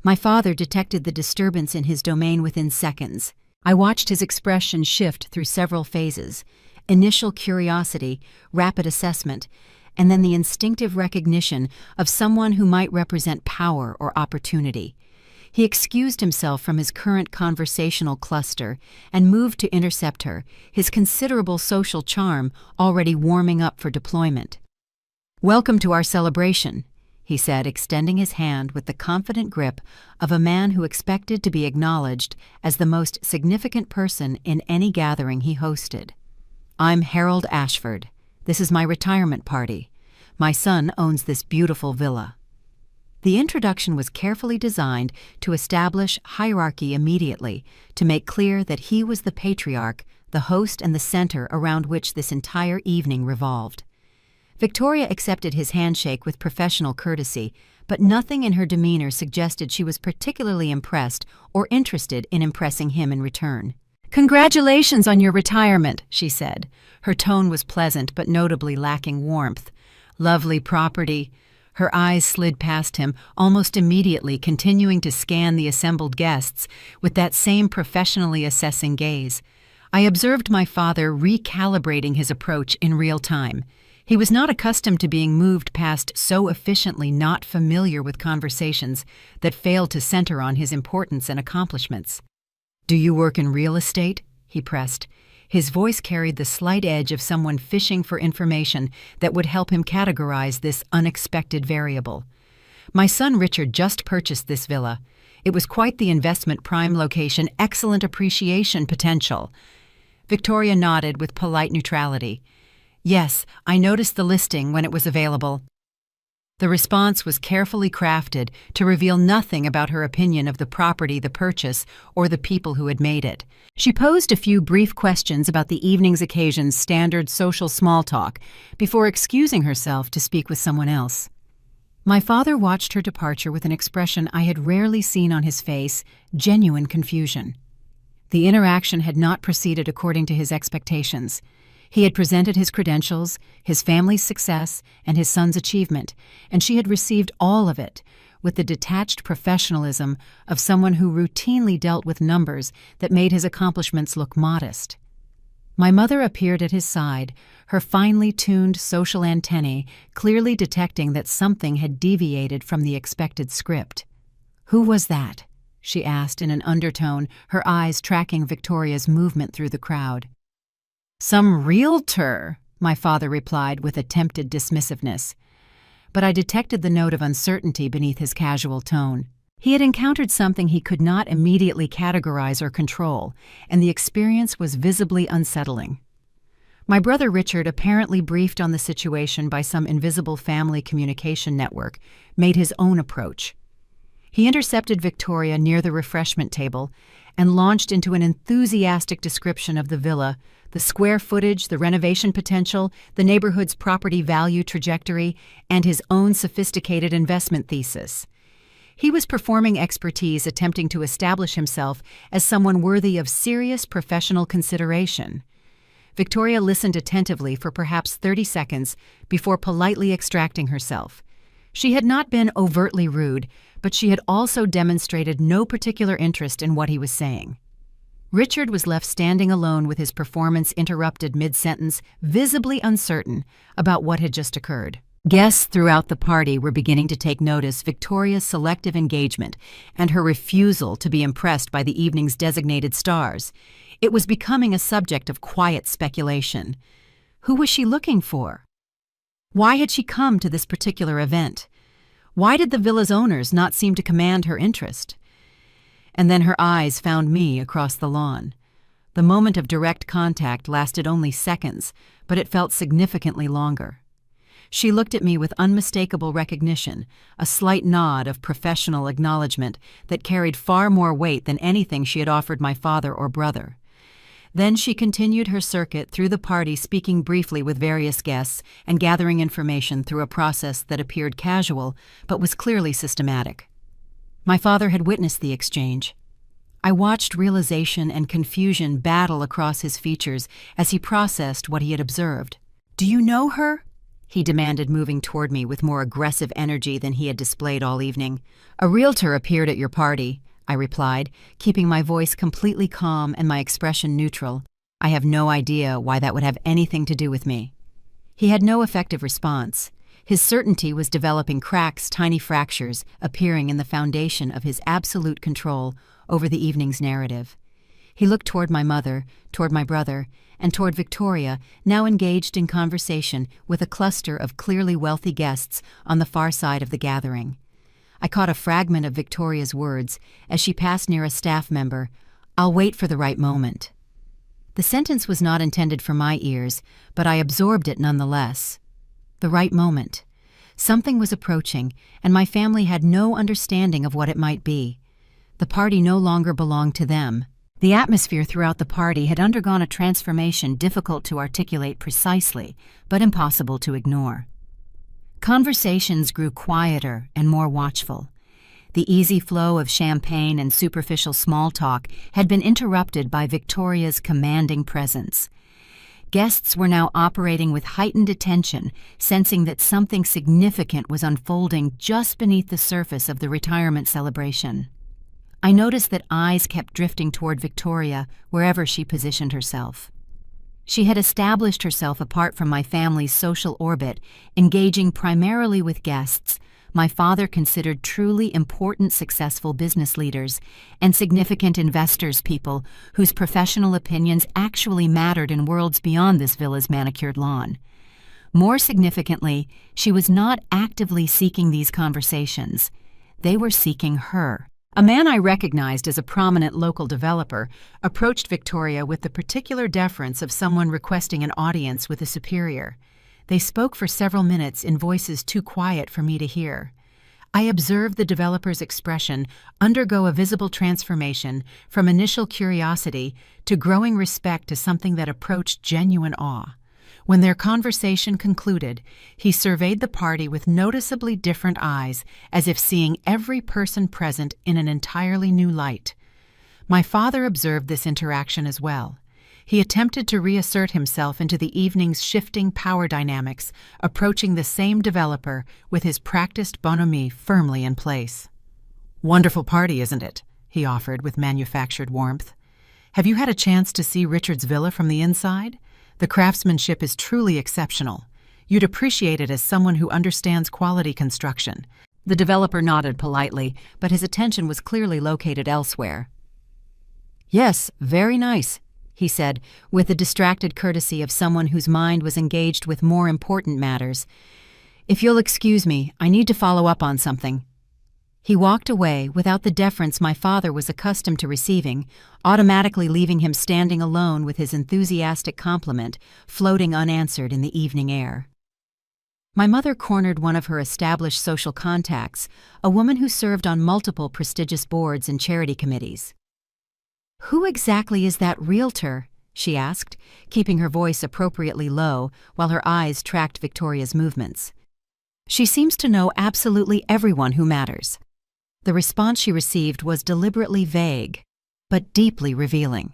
My father detected the disturbance in his domain within seconds. I watched his expression shift through several phases: initial curiosity, rapid assessment, and then the instinctive recognition of someone who might represent power or opportunity. He excused himself from his current conversational cluster and moved to intercept her, his considerable social charm already warming up for deployment. "Welcome to our celebration," he said, extending his hand with the confident grip of a man who expected to be acknowledged as the most significant person in any gathering he hosted. "I'm Harold Ashford. This is my retirement party. My son owns this beautiful villa." The introduction was carefully designed to establish hierarchy immediately, to make clear that he was the patriarch, the host and the center around which this entire evening revolved. Victoria accepted his handshake with professional courtesy, but nothing in her demeanor suggested she was particularly impressed or interested in impressing him in return. "Congratulations on your retirement," she said. Her tone was pleasant but notably lacking warmth. "Lovely property." Her eyes slid past him almost immediately, continuing to scan the assembled guests with that same professionally assessing gaze. I observed my father recalibrating his approach in real time. He was not accustomed to being moved past so efficiently, not familiar with conversations that failed to center on his importance and accomplishments. "Do you work in real estate?" he pressed. His voice carried the slight edge of someone fishing for information that would help him categorize this unexpected variable. "My son Richard just purchased this villa. It was quite the investment, prime location, excellent appreciation potential." Victoria nodded with polite neutrality. "Yes, I noticed the listing when it was available." The response was carefully crafted to reveal nothing about her opinion of the property, the purchase, or the people who had made it. She posed a few brief questions about the evening's occasion's standard social small talk before excusing herself to speak with someone else. My father watched her departure with an expression I had rarely seen on his face, genuine confusion. The interaction had not proceeded according to his expectations. He had presented his credentials, his family's success, and his son's achievement, and she had received all of it with the detached professionalism of someone who routinely dealt with numbers that made his accomplishments look modest. My mother appeared at his side, her finely tuned social antennae clearly detecting that something had deviated from the expected script. "Who was that?" she asked in an undertone, her eyes tracking Victoria's movement through the crowd. "Some realtor," my father replied with attempted dismissiveness. But I detected the note of uncertainty beneath his casual tone. He had encountered something he could not immediately categorize or control, and the experience was visibly unsettling. My brother Richard, apparently briefed on the situation by some invisible family communication network, made his own approach. He intercepted Victoria near the refreshment table and launched into an enthusiastic description of the villa, the square footage, the renovation potential, the neighborhood's property value trajectory, and his own sophisticated investment thesis. He was performing expertise, attempting to establish himself as someone worthy of serious professional consideration. Victoria listened attentively for perhaps 30 seconds before politely extracting herself. She had not been overtly rude, but she had also demonstrated no particular interest in what he was saying. Richard was left standing alone with his performance interrupted mid-sentence, visibly uncertain about what had just occurred. Guests throughout the party were beginning to take notice Victoria's selective engagement and her refusal to be impressed by the evening's designated stars. It was becoming a subject of quiet speculation. Who was she looking for? Why had she come to this particular event? Why did the villa's owners not seem to command her interest? And then her eyes found me across the lawn. The moment of direct contact lasted only seconds, but it felt significantly longer. She looked at me with unmistakable recognition, a slight nod of professional acknowledgement that carried far more weight than anything she had offered my father or brother. Then she continued her circuit through the party, speaking briefly with various guests and gathering information through a process that appeared casual but was clearly systematic. My father had witnessed the exchange. I watched realization and confusion battle across his features as he processed what he had observed. "Do you know her?" he demanded, moving toward me with more aggressive energy than he had displayed all evening. "A realtor appeared at your party," I replied, keeping my voice completely calm and my expression neutral. "I have no idea why that would have anything to do with me." He had no effective response. His certainty was developing cracks, tiny fractures appearing in the foundation of his absolute control over the evening's narrative. He looked toward my mother, toward my brother, and toward Victoria, now engaged in conversation with a cluster of clearly wealthy guests on the far side of the gathering. I caught a fragment of Victoria's words as she passed near a staff member. "I'll wait for the right moment." The sentence was not intended for my ears, but I absorbed it nonetheless. The right moment. Something was approaching, and my family had no understanding of what it might be. The party no longer belonged to them. The atmosphere throughout the party had undergone a transformation difficult to articulate precisely, but impossible to ignore. Conversations grew quieter and more watchful. The easy flow of champagne and superficial small talk had been interrupted by Victoria's commanding presence. Guests were now operating with heightened attention, sensing that something significant was unfolding just beneath the surface of the retirement celebration. I noticed that eyes kept drifting toward Victoria wherever she positioned herself. She had established herself apart from my family's social orbit, engaging primarily with guests my father considered truly important successful business leaders and significant investors, people whose professional opinions actually mattered in worlds beyond this villa's manicured lawn. More significantly, she was not actively seeking these conversations. They were seeking her. A man I recognized as a prominent local developer approached Victoria with the particular deference of someone requesting an audience with a superior. They spoke for several minutes in voices too quiet for me to hear. I observed the developer's expression undergo a visible transformation from initial curiosity to growing respect to something that approached genuine awe. When their conversation concluded, he surveyed the party with noticeably different eyes, as if seeing every person present in an entirely new light. My father observed this interaction as well. He attempted to reassert himself into the evening's shifting power dynamics, approaching the same developer with his practiced bonhomie firmly in place. "Wonderful party, isn't it?" he offered with manufactured warmth. "Have you had a chance to see Richard's villa from the inside? The craftsmanship is truly exceptional. You'd appreciate it as someone who understands quality construction." The developer nodded politely, but his attention was clearly located elsewhere. "Yes, very nice," he said, with the distracted courtesy of someone whose mind was engaged with more important matters. "If you'll excuse me, I need to follow up on something." He walked away without the deference my father was accustomed to receiving, automatically leaving him standing alone with his enthusiastic compliment floating unanswered in the evening air. My mother cornered one of her established social contacts, a woman who served on multiple prestigious boards and charity committees. "Who exactly is that Realtor?" she asked, keeping her voice appropriately low while her eyes tracked Victoria's movements. "She seems to know absolutely everyone who matters." The response she received was deliberately vague, but deeply revealing.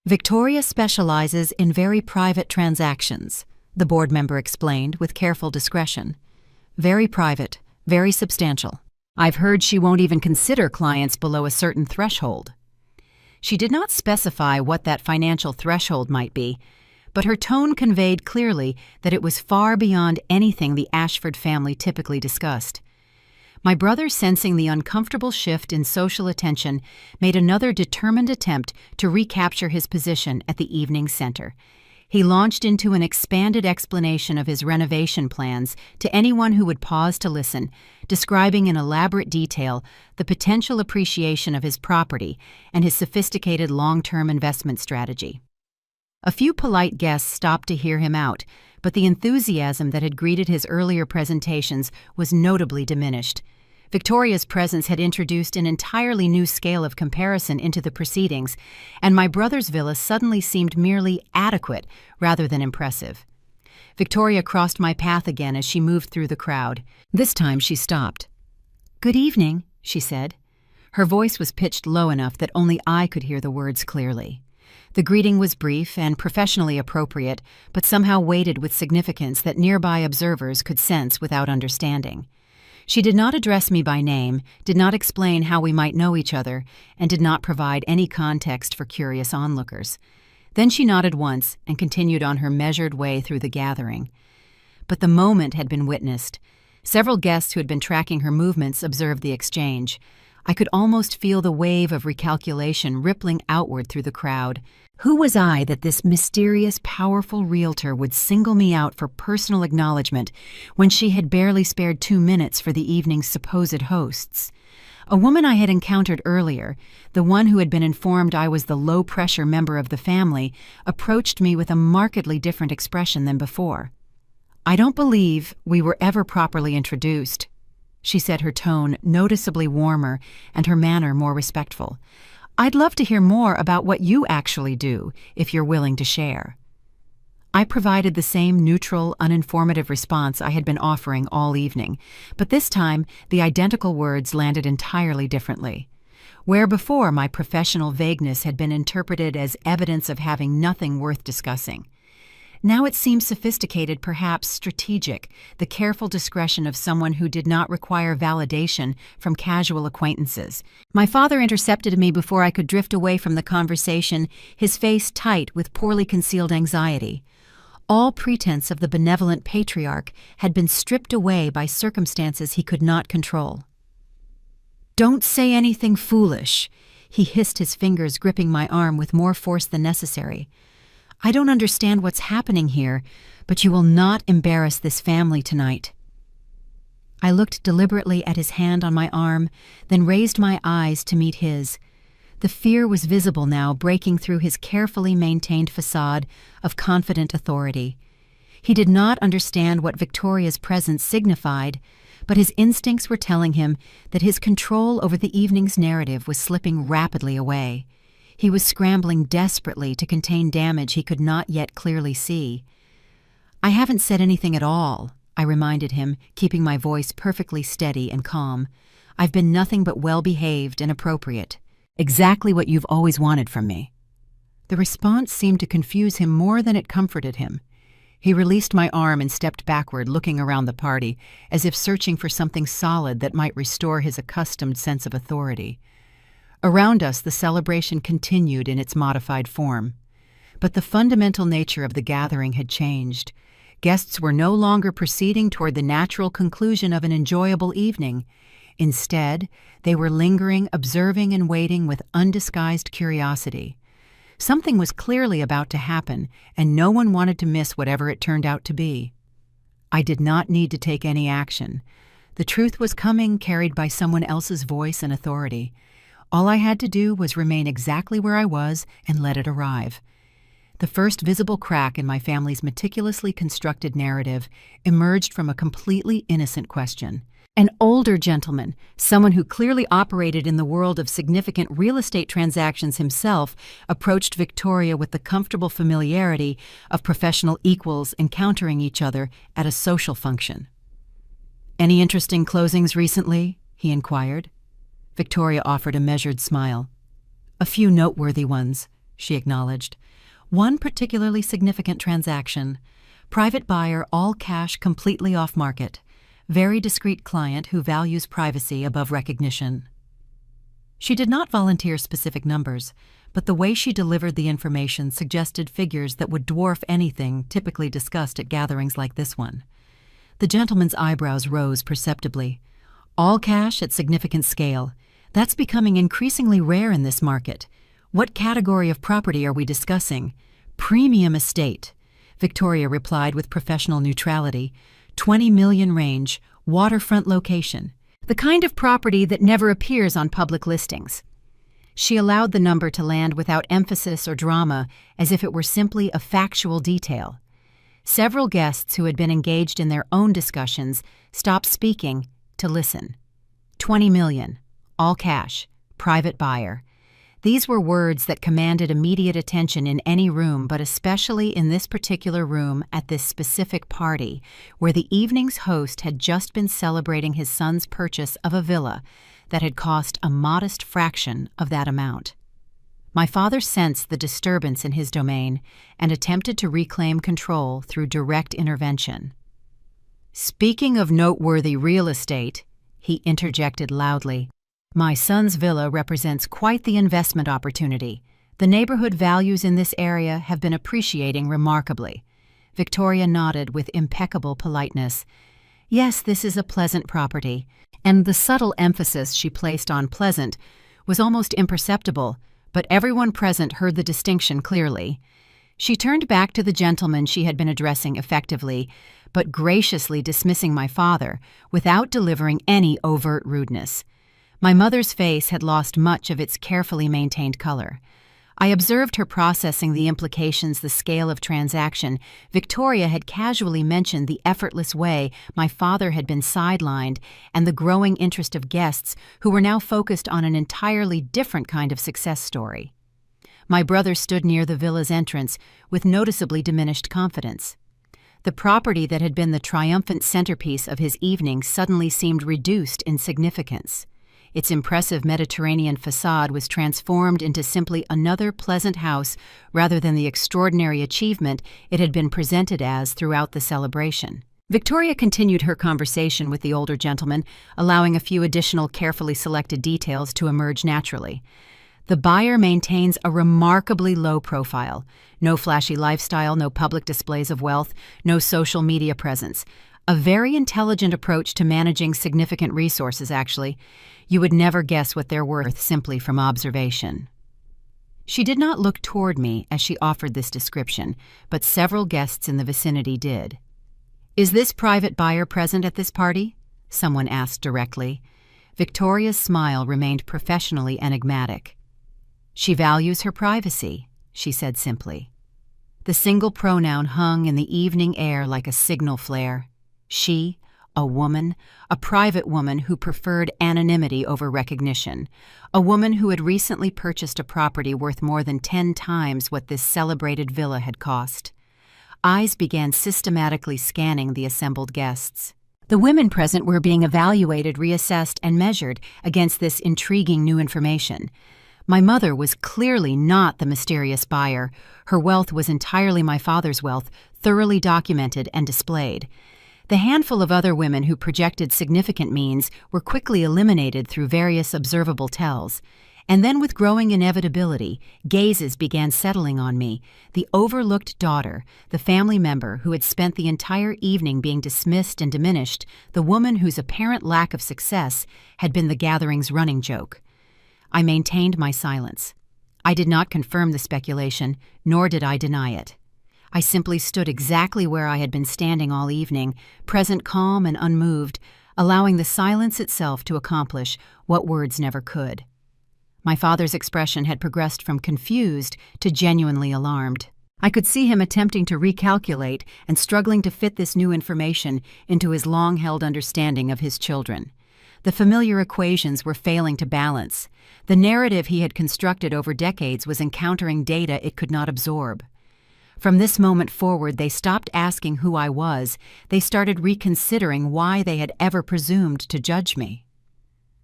"Victoria specializes in very private transactions," the board member explained with careful discretion. "Very private, very substantial. I've heard she won't even consider clients below a certain threshold." She did not specify what that financial threshold might be, but her tone conveyed clearly that it was far beyond anything the Ashford family typically discussed. My brother, sensing the uncomfortable shift in social attention, made another determined attempt to recapture his position at the evening center. He launched into an expanded explanation of his renovation plans to anyone who would pause to listen, describing in elaborate detail the potential appreciation of his property and his sophisticated long-term investment strategy. A few polite guests stopped to hear him out, but the enthusiasm that had greeted his earlier presentations was notably diminished. Victoria's presence had introduced an entirely new scale of comparison into the proceedings, and my brother's villa suddenly seemed merely adequate rather than impressive. Victoria crossed my path again as she moved through the crowd. This time she stopped. "Good evening," she said. Her voice was pitched low enough that only I could hear the words clearly. The greeting was brief and professionally appropriate, but somehow weighted with significance that nearby observers could sense without understanding. She did not address me by name, did not explain how we might know each other, and did not provide any context for curious onlookers. Then she nodded once and continued on her measured way through the gathering. but the moment had been witnessed. Several guests who had been tracking her movements observed the exchange. I could almost feel the wave of recalculation rippling outward through the crowd. Who was I that this mysterious, powerful realtor would single me out for personal acknowledgement when she had barely spared 2 minutes for the evening's supposed hosts? A woman I had encountered earlier, the one who had been informed I was the low-pressure member of the family, approached me with a markedly different expression than before. "I don't believe we were ever properly introduced," she said, her tone noticeably warmer and her manner more respectful. "I'd love to hear more about what you actually do, if you're willing to share." I provided the same neutral, uninformative response I had been offering all evening, but this time the identical words landed entirely differently. Where before my professional vagueness had been interpreted as evidence of having nothing worth discussing, now it seemed sophisticated, perhaps strategic, the careful discretion of someone who did not require validation from casual acquaintances. My father intercepted me before I could drift away from the conversation, his face tight with poorly concealed anxiety. All pretense of the benevolent patriarch had been stripped away by circumstances he could not control. "Don't say anything foolish," he hissed, his fingers gripping my arm with more force than necessary. "I don't understand what's happening here, but you will not embarrass this family tonight." I looked deliberately at his hand on my arm, then raised my eyes to meet his. The fear was visible now, breaking through his carefully maintained facade of confident authority. He did not understand what Victoria's presence signified, but his instincts were telling him that his control over the evening's narrative was slipping rapidly away. He was scrambling desperately to contain damage he could not yet clearly see. "I haven't said anything at all," I reminded him, keeping my voice perfectly steady and calm. "I've been nothing but well-behaved and appropriate. Exactly what you've always wanted from me." The response seemed to confuse him more than it comforted him. He released my arm and stepped backward, looking around the party, as if searching for something solid that might restore his accustomed sense of authority. Around us, the celebration continued in its modified form. But the fundamental nature of the gathering had changed. Guests were no longer proceeding toward the natural conclusion of an enjoyable evening. Instead, they were lingering, observing, and waiting with undisguised curiosity. Something was clearly about to happen, and no one wanted to miss whatever it turned out to be. I did not need to take any action. The truth was coming, carried by someone else's voice and authority. All I had to do was remain exactly where I was and let it arrive. The first visible crack in my family's meticulously constructed narrative emerged from a completely innocent question. An older gentleman, someone who clearly operated in the world of significant real estate transactions himself, approached Victoria with the comfortable familiarity of professional equals encountering each other at a social function. "Any interesting closings recently?" he inquired. Victoria offered a measured smile. "A few noteworthy ones," she acknowledged. "One particularly significant transaction. Private buyer, all cash, completely off-market. Very discreet client who values privacy above recognition." She did not volunteer specific numbers, but the way she delivered the information suggested figures that would dwarf anything typically discussed at gatherings like this one. The gentleman's eyebrows rose perceptibly. "All cash at significant scale. That's becoming increasingly rare in this market. What category of property are we discussing?" "Premium estate," Victoria replied with professional neutrality. 20 million range, waterfront location. The kind of property that never appears on public listings. She allowed the number to land without emphasis or drama, as if it were simply a factual detail. Several guests who had been engaged in their own discussions stopped speaking to listen. 20 million, all cash, private buyer. These were words that commanded immediate attention in any room, but especially in this particular room at this specific party, where the evening's host had just been celebrating his son's purchase of a villa that had cost a modest fraction of that amount. My father sensed the disturbance in his domain and attempted to reclaim control through direct intervention. "Speaking of noteworthy real estate," he interjected loudly, "my son's villa represents quite the investment opportunity. The neighborhood values in this area have been appreciating remarkably. Victoria nodded with impeccable politeness. Yes, this is a pleasant property, and the subtle emphasis she placed on pleasant was almost imperceptible, but everyone present heard the distinction clearly. She turned back to the gentleman she had been addressing effectively, but graciously dismissing my father, without delivering any overt rudeness. My mother's face had lost much of its carefully maintained color. I observed her processing the implications, the scale of transaction. Victoria had casually mentioned the effortless way my father had been sidelined and the growing interest of guests who were now focused on an entirely different kind of success story. My brother stood near the villa's entrance with noticeably diminished confidence. The property that had been the triumphant centerpiece of his evening suddenly seemed reduced in significance. Its impressive Mediterranean facade was transformed into simply another pleasant house rather than the extraordinary achievement it had been presented as throughout the celebration. Victoria continued her conversation with the older gentleman, allowing a few additional carefully selected details to emerge naturally. The buyer maintains a remarkably low profile. No flashy lifestyle, no public displays of wealth, no social media presence. A very intelligent approach to managing significant resources, actually. You would never guess what they're worth simply from observation. She did not look toward me as she offered this description, but several guests in the vicinity did. "Is this private buyer present at this party?" someone asked directly. Victoria's smile remained professionally enigmatic. "She values her privacy," she said simply. The single pronoun hung in the evening air like a signal flare. She, a woman, a private woman who preferred anonymity over recognition, a woman who had recently purchased a property worth more than 10 times what this celebrated villa had cost. Eyes began systematically scanning the assembled guests. The women present were being evaluated, reassessed, and measured against this intriguing new information. My mother was clearly not the mysterious buyer. Her wealth was entirely my father's wealth, thoroughly documented and displayed. The handful of other women who projected significant means were quickly eliminated through various observable tells. And then with growing inevitability, gazes began settling on me, the overlooked daughter, the family member who had spent the entire evening being dismissed and diminished, the woman whose apparent lack of success had been the gathering's running joke. I maintained my silence. I did not confirm the speculation, nor did I deny it. I simply stood exactly where I had been standing all evening, present, calm and unmoved, allowing the silence itself to accomplish what words never could. My father's expression had progressed from confused to genuinely alarmed. I could see him attempting to recalculate and struggling to fit this new information into his long-held understanding of his children. The familiar equations were failing to balance. The narrative he had constructed over decades was encountering data it could not absorb. From this moment forward, they stopped asking who I was. They started reconsidering why they had ever presumed to judge me.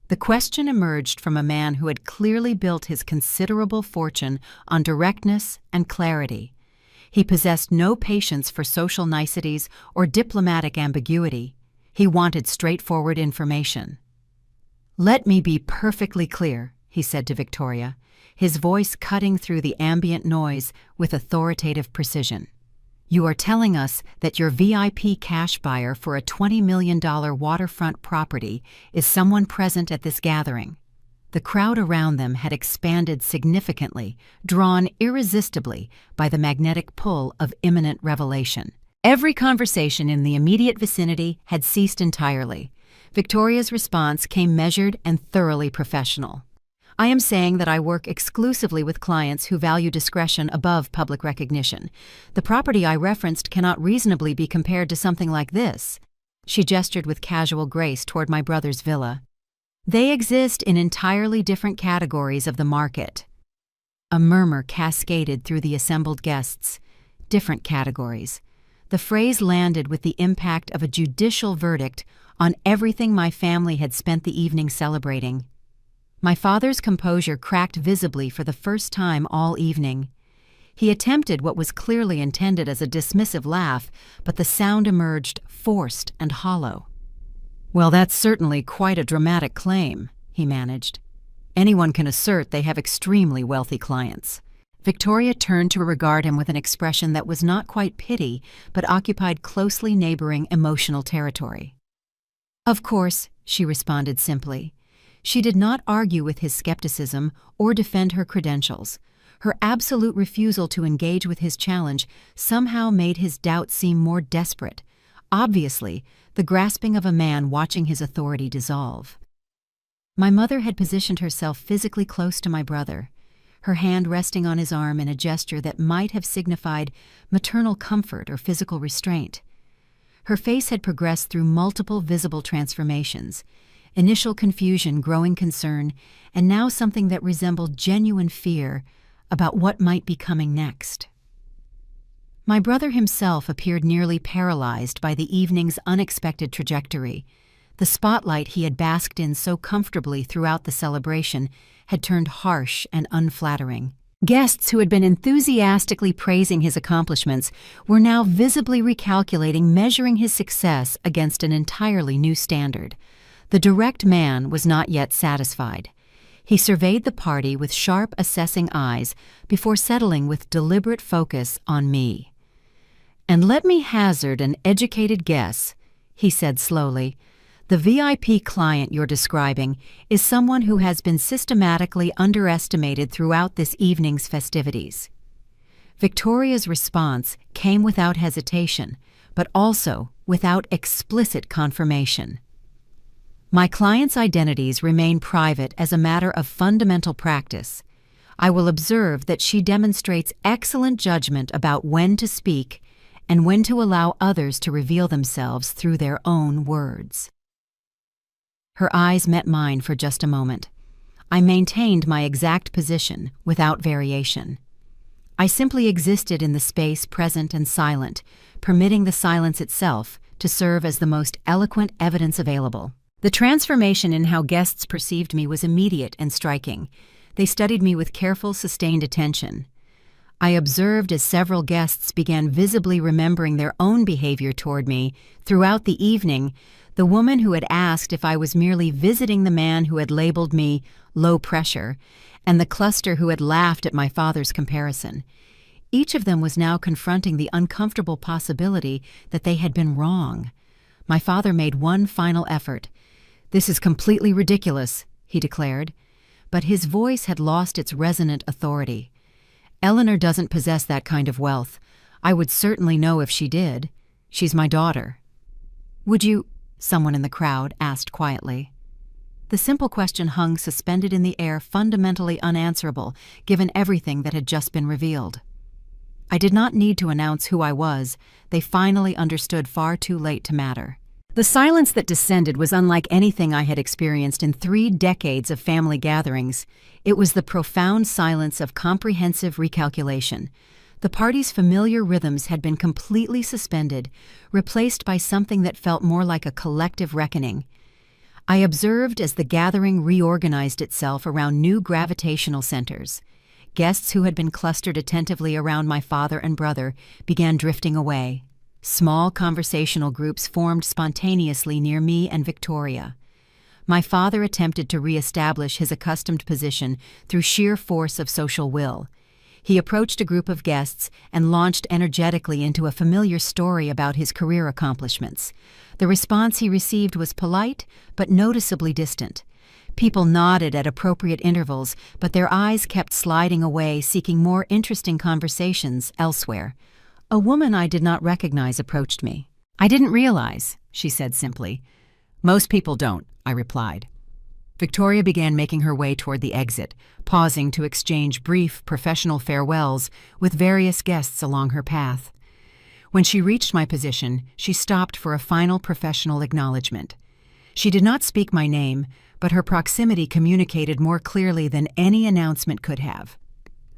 The question emerged from a man who had clearly built his considerable fortune on directness and clarity. He possessed no patience for social niceties or diplomatic ambiguity. He wanted straightforward information. "Let me be perfectly clear," he said to Victoria, his voice cutting through the ambient noise with authoritative precision. "You are telling us that your VIP cash buyer for a $20 million waterfront property is someone present at this gathering." The crowd around them had expanded significantly, drawn irresistibly by the magnetic pull of imminent revelation. Every conversation in the immediate vicinity had ceased entirely. Victoria's response came measured and thoroughly professional. "I am saying that I work exclusively with clients who value discretion above public recognition. The property I referenced cannot reasonably be compared to something like this." She gestured with casual grace toward my brother's villa. "They exist in entirely different categories of the market." A murmur cascaded through the assembled guests. Different categories. The phrase landed with the impact of a judicial verdict on everything my family had spent the evening celebrating. My father's composure cracked visibly for the first time all evening. He attempted what was clearly intended as a dismissive laugh, but the sound emerged forced and hollow. "Well, that's certainly quite a dramatic claim," he managed. "Anyone can assert they have extremely wealthy clients." Victoria turned to regard him with an expression that was not quite pity, but occupied closely neighboring emotional territory. "Of course," she responded simply. She did not argue with his skepticism or defend her credentials. Her absolute refusal to engage with his challenge somehow made his doubt seem more desperate. Obviously, the grasping of a man watching his authority dissolve. My mother had positioned herself physically close to my brother, her hand resting on his arm in a gesture that might have signified maternal comfort or physical restraint. Her face had progressed through multiple visible transformations, initial confusion, growing concern, and now something that resembled genuine fear about what might be coming next. My brother himself appeared nearly paralyzed by the evening's unexpected trajectory. The spotlight he had basked in so comfortably throughout the celebration had turned harsh and unflattering. Guests who had been enthusiastically praising his accomplishments were now visibly recalculating, measuring his success against an entirely new standard. The direct man was not yet satisfied. He surveyed the party with sharp, assessing eyes before settling with deliberate focus on me. "And let me hazard an educated guess," he said slowly. "The VIP client you're describing is someone who has been systematically underestimated throughout this evening's festivities." Victoria's response came without hesitation, but also without explicit confirmation. "My clients' identities remain private as a matter of fundamental practice. I will observe that she demonstrates excellent judgment about when to speak and when to allow others to reveal themselves through their own words." Her eyes met mine for just a moment. I maintained my exact position without variation. I simply existed in the space, present and silent, permitting the silence itself to serve as the most eloquent evidence available. The transformation in how guests perceived me was immediate and striking. They studied me with careful, sustained attention. I observed as several guests began visibly remembering their own behavior toward me. Throughout the evening, the woman who had asked if I was merely visiting the man who had labeled me low pressure, and the cluster who had laughed at my father's comparison. Each of them was now confronting the uncomfortable possibility that they had been wrong. My father made one final effort. "This is completely ridiculous," he declared, but his voice had lost its resonant authority. "Eleanor doesn't possess that kind of wealth. I would certainly know if she did. She's my daughter." "Would you?" someone in the crowd asked quietly. The simple question hung suspended in the air, fundamentally unanswerable, given everything that had just been revealed. I did not need to announce who I was. They finally understood far too late to matter. The silence that descended was unlike anything I had experienced in 3 decades of family gatherings. It was the profound silence of comprehensive recalculation. The party's familiar rhythms had been completely suspended, replaced by something that felt more like a collective reckoning. I observed as the gathering reorganized itself around new gravitational centers. Guests who had been clustered attentively around my father and brother began drifting away. Small conversational groups formed spontaneously near me and Victoria. My father attempted to reestablish his accustomed position through sheer force of social will. He approached a group of guests and launched energetically into a familiar story about his career accomplishments. The response he received was polite, but noticeably distant. People nodded at appropriate intervals, but their eyes kept sliding away, seeking more interesting conversations elsewhere. A woman I did not recognize approached me. "I didn't realize," she said simply. "Most people don't," I replied. Victoria began making her way toward the exit, pausing to exchange brief, professional farewells with various guests along her path. When she reached my position, she stopped for a final professional acknowledgement. She did not speak my name, but her proximity communicated more clearly than any announcement could have.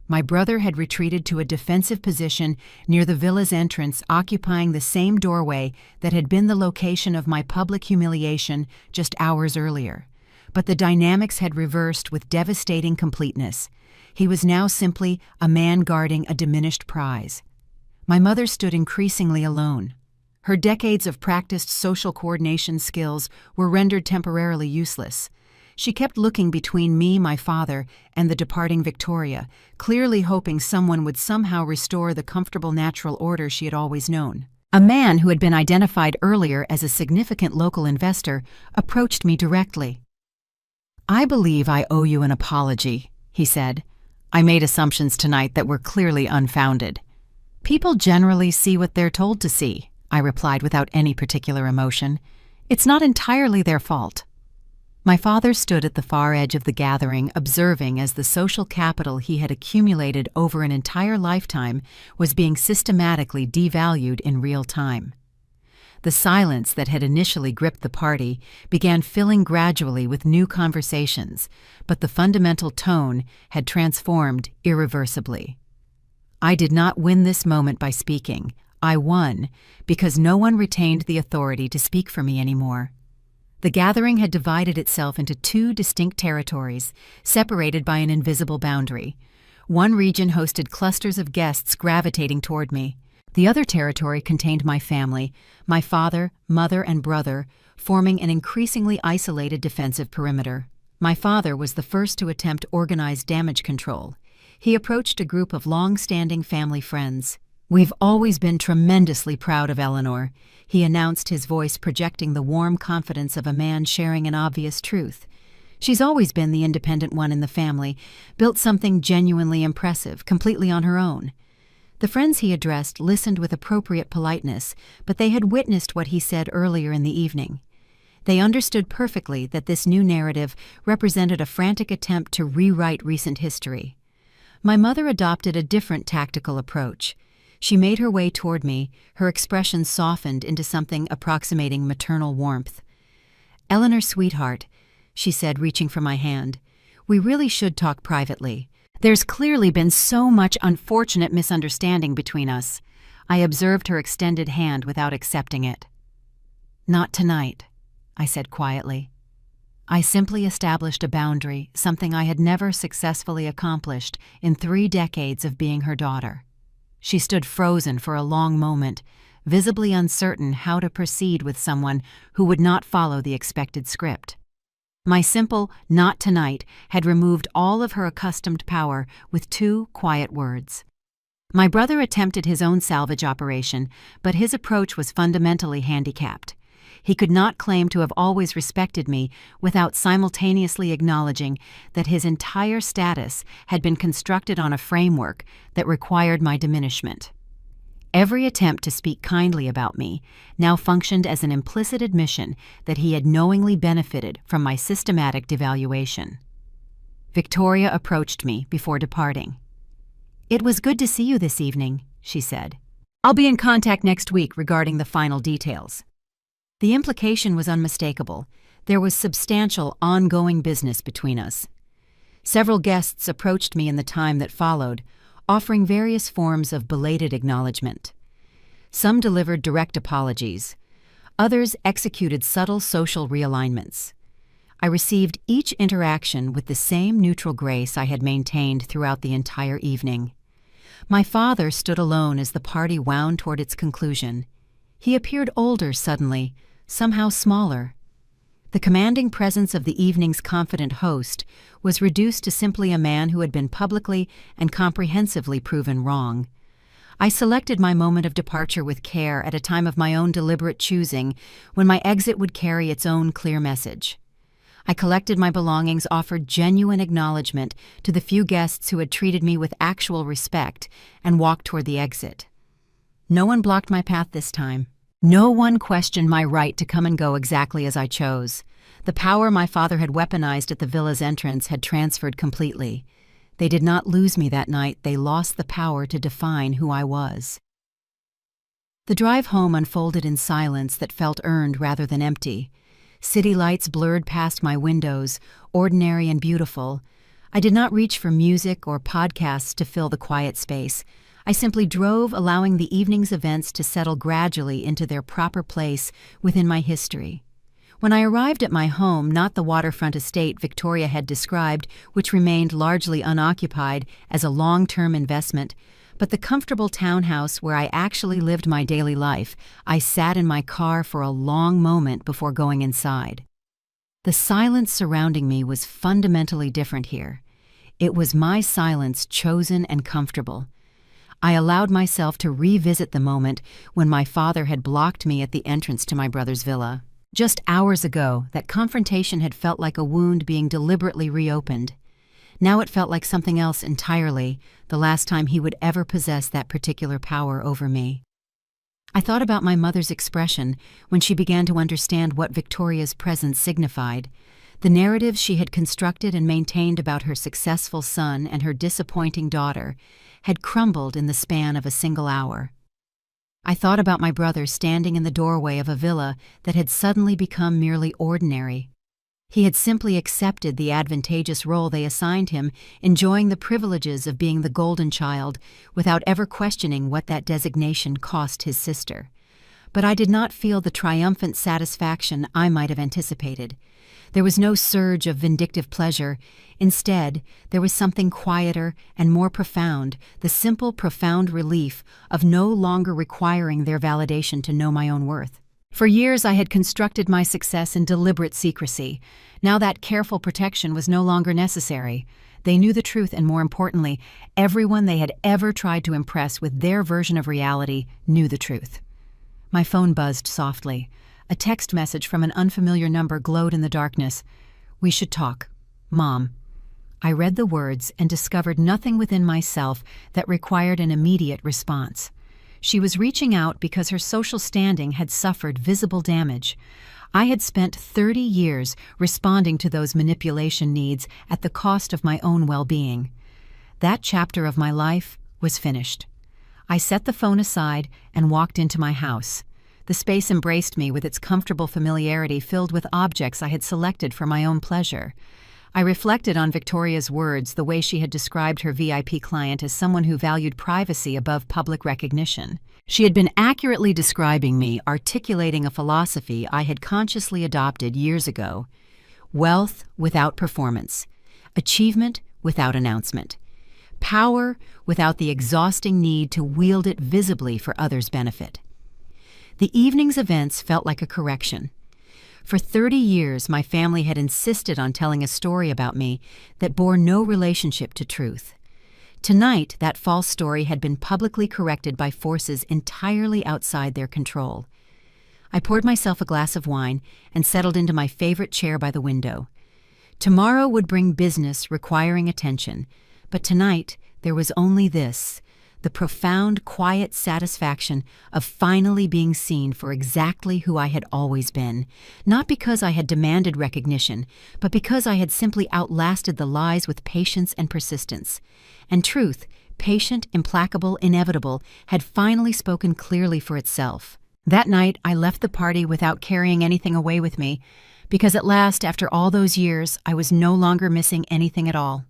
My brother had retreated to a defensive position near the villa's entrance, occupying the same doorway that had been the location of my public humiliation just hours earlier. But the dynamics had reversed with devastating completeness. He was now simply a man guarding a diminished prize. My mother stood increasingly alone. Her decades of practiced social coordination skills were rendered temporarily useless. She kept looking between me, my father, and the departing Victoria, clearly hoping someone would somehow restore the comfortable natural order she had always known. A man who had been identified earlier as a significant local investor approached me directly. "I believe I owe you an apology," he said. "I made assumptions tonight that were clearly unfounded." "People generally see what they're told to see," I replied without any particular emotion. "It's not entirely their fault." My father stood at the far edge of the gathering, observing as the social capital he had accumulated over an entire lifetime was being systematically devalued in real time. The silence that had initially gripped the party began filling gradually with new conversations, but the fundamental tone had transformed irreversibly. I did not win this moment by speaking. I won because no one retained the authority to speak for me anymore. The gathering had divided itself into two distinct territories, separated by an invisible boundary. One region hosted clusters of guests gravitating toward me. The other territory contained my family, my father, mother, and brother, forming an increasingly isolated defensive perimeter. My father was the first to attempt organized damage control. He approached a group of long-standing family friends. "We've always been tremendously proud of Eleanor," he announced, his voice projecting the warm confidence of a man sharing an obvious truth. "She's always been the independent one in the family, built something genuinely impressive, completely on her own." The friends he addressed listened with appropriate politeness, but they had witnessed what he said earlier in the evening. They understood perfectly that this new narrative represented a frantic attempt to rewrite recent history. My mother adopted a different tactical approach. She made her way toward me, her expression softened into something approximating maternal warmth. "Eleanor, sweetheart," she said, reaching for my hand, "we really should talk privately. There's clearly been so much unfortunate misunderstanding between us." I observed her extended hand without accepting it. "Not tonight," I said quietly. I simply established a boundary, something I had never successfully accomplished in 3 decades of being her daughter. She stood frozen for a long moment, visibly uncertain how to proceed with someone who would not follow the expected script. My simple "not tonight" had removed all of her accustomed power with 2 quiet words. My brother attempted his own salvage operation, but his approach was fundamentally handicapped. He could not claim to have always respected me without simultaneously acknowledging that his entire status had been constructed on a framework that required my diminishment. Every attempt to speak kindly about me now functioned as an implicit admission that he had knowingly benefited from my systematic devaluation. Victoria approached me before departing. "It was good to see you this evening," she said. "I'll be in contact next week regarding the final details." The implication was unmistakable. There was substantial, ongoing business between us. Several guests approached me in the time that followed, offering various forms of belated acknowledgement. Some delivered direct apologies. Others executed subtle social realignments. I received each interaction with the same neutral grace I had maintained throughout the entire evening. My father stood alone as the party wound toward its conclusion. He appeared older suddenly, somehow smaller. The commanding presence of the evening's confident host was reduced to simply a man who had been publicly and comprehensively proven wrong. I selected my moment of departure with care at a time of my own deliberate choosing, when my exit would carry its own clear message. I collected my belongings, offered genuine acknowledgement to the few guests who had treated me with actual respect, and walked toward the exit. No one blocked my path this time. No one questioned my right to come and go exactly as I chose. The power my father had weaponized at the villa's entrance had transferred completely. They did not lose me that night, they lost the power to define who I was. The drive home unfolded in silence that felt earned rather than empty. City lights blurred past my windows, ordinary and beautiful. I did not reach for music or podcasts to fill the quiet space. I simply drove, allowing the evening's events to settle gradually into their proper place within my history. When I arrived at my home, not the waterfront estate Victoria had described, which remained largely unoccupied as a long-term investment, but the comfortable townhouse where I actually lived my daily life, I sat in my car for a long moment before going inside. The silence surrounding me was fundamentally different here. It was my silence, chosen and comfortable. I allowed myself to revisit the moment when my father had blocked me at the entrance to my brother's villa. Just hours ago, that confrontation had felt like a wound being deliberately reopened. Now it felt like something else entirely, the last time he would ever possess that particular power over me. I thought about my mother's expression when she began to understand what Victoria's presence signified. The narrative she had constructed and maintained about her successful son and her disappointing daughter had crumbled in the span of a single hour. I thought about my brother standing in the doorway of a villa that had suddenly become merely ordinary. He had simply accepted the advantageous role they assigned him, enjoying the privileges of being the golden child without ever questioning what that designation cost his sister. But I did not feel the triumphant satisfaction I might have anticipated. There was no surge of vindictive pleasure. Instead, there was something quieter and more profound, the simple, profound relief of no longer requiring their validation to know my own worth. For years I had constructed my success in deliberate secrecy. Now that careful protection was no longer necessary. They knew the truth, and more importantly, everyone they had ever tried to impress with their version of reality knew the truth. My phone buzzed softly. A text message from an unfamiliar number glowed in the darkness. "We should talk. Mom." I read the words and discovered nothing within myself that required an immediate response. She was reaching out because her social standing had suffered visible damage. I had spent 30 years responding to those manipulation needs at the cost of my own well-being. That chapter of my life was finished. I set the phone aside and walked into my house. The space embraced me with its comfortable familiarity filled with objects I had selected for my own pleasure. I reflected on Victoria's words, the way she had described her VIP client as someone who valued privacy above public recognition. She had been accurately describing me, articulating a philosophy I had consciously adopted years ago: wealth without performance, achievement without announcement, power without the exhausting need to wield it visibly for others' benefit. The evening's events felt like a correction. For 30 years, my family had insisted on telling a story about me that bore no relationship to truth. Tonight, that false story had been publicly corrected by forces entirely outside their control. I poured myself a glass of wine and settled into my favorite chair by the window. Tomorrow would bring business requiring attention, but tonight there was only this: the profound, quiet satisfaction of finally being seen for exactly who I had always been, not because I had demanded recognition, but because I had simply outlasted the lies with patience and persistence. And truth, patient, implacable, inevitable, had finally spoken clearly for itself. That night, I left the party without carrying anything away with me, because at last, after all those years, I was no longer missing anything at all.